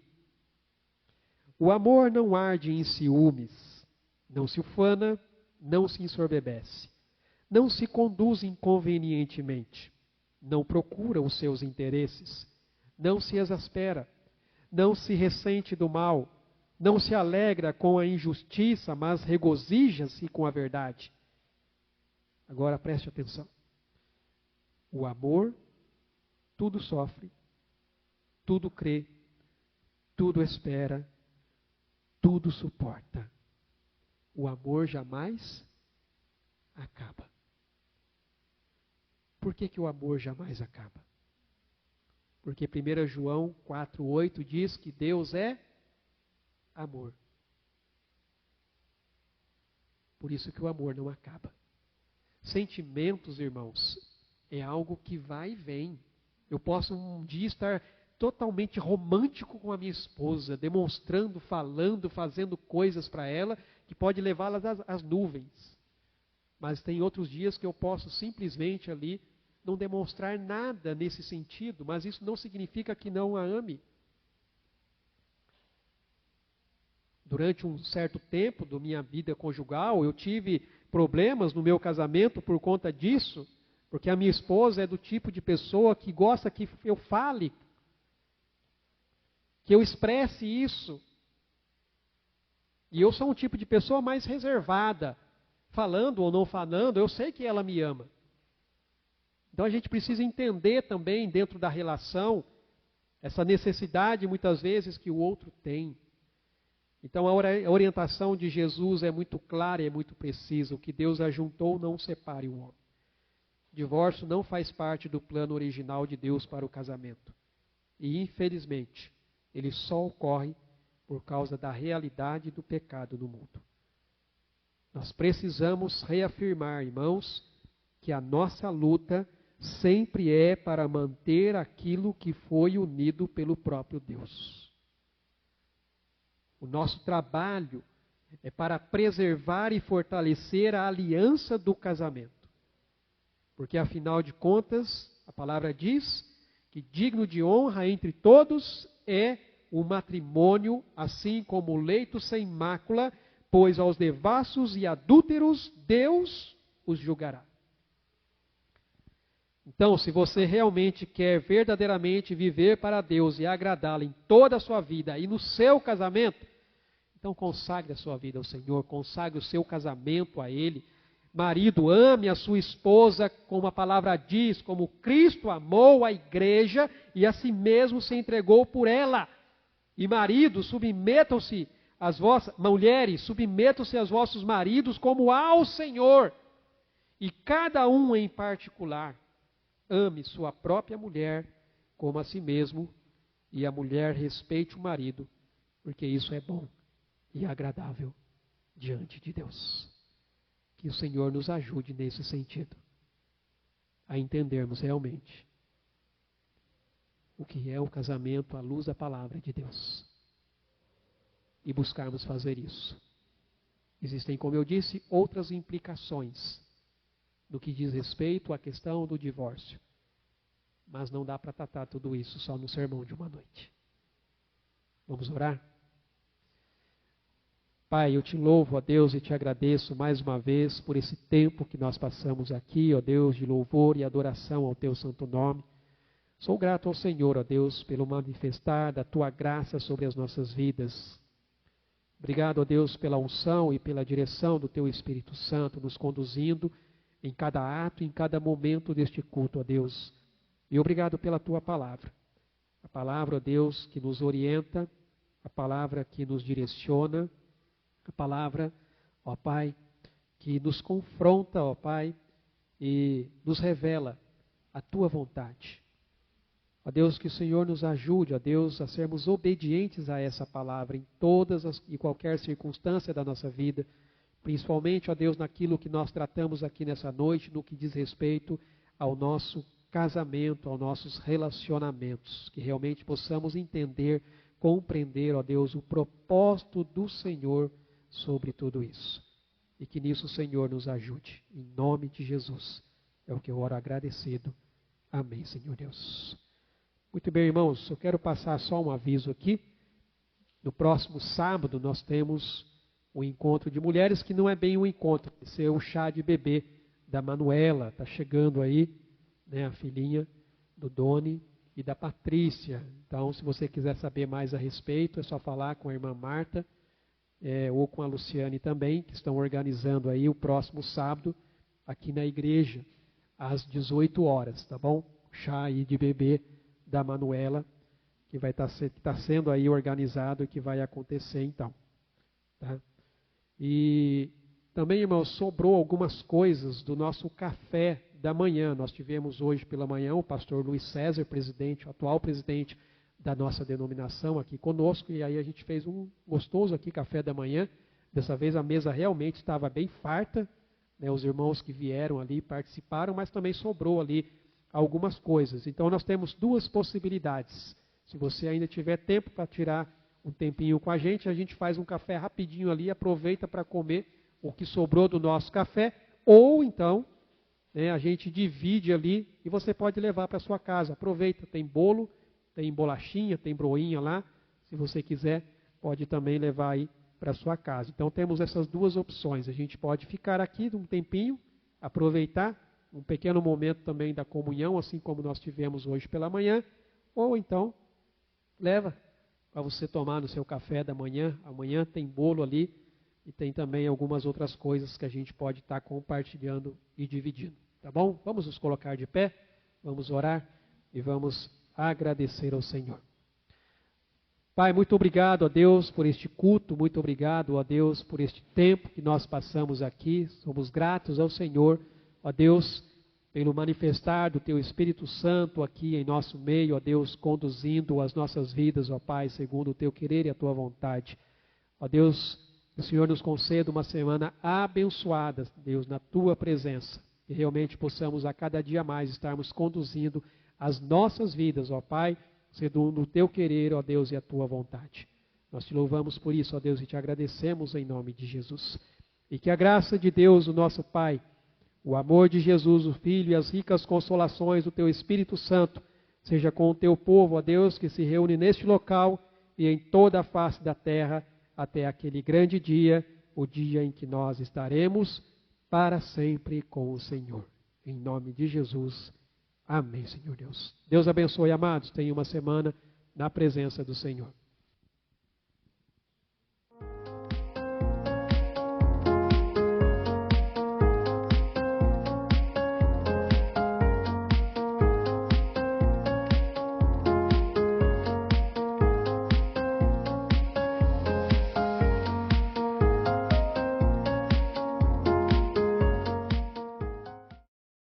O amor não arde em ciúmes, não se ufana, não se ensoberbece, não se conduz inconvenientemente, não procura os seus interesses, não se exaspera, não se ressente do mal, não se alegra com a injustiça, mas regozija-se com a verdade. Agora preste atenção. O amor tudo sofre, tudo crê, tudo espera, tudo suporta. O amor jamais acaba. Por que o amor jamais acaba? Porque 1 João 4,8 diz que Deus é amor. Por isso que o amor não acaba. Sentimentos, irmãos, é algo que vai e vem. Eu posso um dia estar totalmente romântico com a minha esposa, demonstrando, falando, fazendo coisas para ela que pode levá-las às nuvens. Mas tem outros dias que eu posso simplesmente ali não demonstrar nada nesse sentido, mas isso não significa que não a ame. Durante um certo tempo da minha vida conjugal, eu tive problemas no meu casamento por conta disso, porque a minha esposa é do tipo de pessoa que gosta que eu fale, que eu expresse isso. E eu sou um tipo de pessoa mais reservada, falando ou não falando, eu sei que ela me ama. Então a gente precisa entender também dentro da relação essa necessidade muitas vezes que o outro tem. Então a orientação de Jesus é muito clara e é muito precisa. O que Deus ajuntou não separe o homem. Divórcio não faz parte do plano original de Deus para o casamento. E infelizmente, ele só ocorre por causa da realidade do pecado no mundo. Nós precisamos reafirmar, irmãos, que a nossa luta sempre é para manter aquilo que foi unido pelo próprio Deus. O nosso trabalho é para preservar e fortalecer a aliança do casamento. Porque, afinal de contas, a palavra diz que digno de honra entre todos é o matrimônio, assim como o leito sem mácula, pois aos devassos e adúlteros Deus os julgará. Então, se você realmente quer verdadeiramente viver para Deus e agradá-lo em toda a sua vida e no seu casamento, então consagre a sua vida ao Senhor, consagre o seu casamento a Ele. Marido, ame a sua esposa, como a palavra diz, como Cristo amou a igreja e a si mesmo se entregou por ela. E maridos, submetam-se às vossas mulheres, submetam-se aos vossos maridos como ao Senhor. E cada um em particular ame sua própria mulher como a si mesmo, e a mulher respeite o marido, porque isso é bom e agradável diante de Deus. Que o Senhor nos ajude nesse sentido, a entendermos realmente o que é o casamento à luz da palavra de Deus e buscarmos fazer isso. Existem, como eu disse, outras implicações no que diz respeito à questão do divórcio, mas não dá para tratar tudo isso só no sermão de uma noite. Vamos orar? Pai, eu te louvo, ó Deus, e te agradeço mais uma vez por esse tempo que nós passamos aqui, ó Deus, de louvor e adoração ao teu santo nome. Sou grato ao Senhor, ó Deus, pelo manifestar da tua graça sobre as nossas vidas. Obrigado, ó Deus, pela unção e pela direção do teu Espírito Santo, nos conduzindo em cada ato, em cada momento deste culto, ó Deus. E obrigado pela tua palavra. A palavra, ó Deus, que nos orienta, a palavra que nos direciona, a palavra, ó Pai, que nos confronta, ó Pai, e nos revela a tua vontade. Ó Deus, que o Senhor nos ajude, ó Deus, a sermos obedientes a essa palavra em todas e qualquer circunstância da nossa vida, principalmente, ó Deus, naquilo que nós tratamos aqui nessa noite, no que diz respeito ao nosso casamento, aos nossos relacionamentos, que realmente possamos entender, compreender, ó Deus, o propósito do Senhor sobre tudo isso. E que nisso o Senhor nos ajude. Em nome de Jesus. É o que eu oro agradecido. Amém, Senhor Deus. Muito bem, irmãos. Eu quero passar só um aviso aqui. No próximo sábado nós temos um encontro de mulheres que não é bem um encontro, vai ser o chá de bebê da Manuela, está chegando aí, né, a filhinha do Doni e da Patrícia. Então, se você quiser saber mais a respeito, é só falar com a irmã Marta, ou com a Luciane também, que estão organizando aí o próximo sábado, aqui na igreja, às 18 horas, tá bom? Chá aí de bebê da Manuela, que vai estar sendo aí organizado e que vai acontecer então. Tá? E também, irmãos, sobrou algumas coisas do nosso café da manhã. Nós tivemos hoje pela manhã o pastor Luiz César, presidente, o atual presidente da nossa denominação aqui conosco, e aí a gente fez um gostoso aqui café da manhã. Dessa vez a mesa realmente estava bem farta, né? Os irmãos que vieram ali participaram, mas também sobrou ali algumas coisas. Então nós temos duas possibilidades. Se você ainda tiver tempo para tirar um tempinho com a gente faz um café rapidinho ali, aproveita para comer o que sobrou do nosso café, ou então, né, a gente divide ali e você pode levar para sua casa. Aproveita, tem bolo, tem bolachinha, tem broinha lá. Se você quiser, pode também levar aí para sua casa. Então temos essas duas opções. A gente pode ficar aqui um tempinho, aproveitar um pequeno momento também da comunhão, assim como nós tivemos hoje pela manhã, ou então leva para você tomar no seu café da manhã. Amanhã tem bolo ali e tem também algumas outras coisas que a gente pode estar compartilhando e dividindo. Tá bom? Vamos nos colocar de pé, vamos orar e vamos agradecer ao Senhor. Pai, muito obrigado a Deus por este culto, muito obrigado a Deus por este tempo que nós passamos aqui. Somos gratos ao Senhor, ó Deus, pelo manifestar do Teu Espírito Santo aqui em nosso meio, ó Deus, conduzindo as nossas vidas, ó Pai, segundo o Teu querer e a Tua vontade. Ó Deus, que o Senhor nos conceda uma semana abençoada, Deus, na Tua presença. Que realmente possamos a cada dia mais estarmos conduzindo as nossas vidas, ó Pai, segundo o Teu querer, ó Deus, e a Tua vontade. Nós Te louvamos por isso, ó Deus, e Te agradecemos em nome de Jesus. E que a graça de Deus, o nosso Pai, o amor de Jesus, o Filho, e as ricas consolações do Teu Espírito Santo, seja com o Teu povo, ó Deus, que se reúne neste local e em toda a face da terra, até aquele grande dia, o dia em que nós estaremos para sempre com o Senhor. Em nome de Jesus. Amém, Senhor Deus. Deus abençoe, amados. Tenha uma semana na presença do Senhor.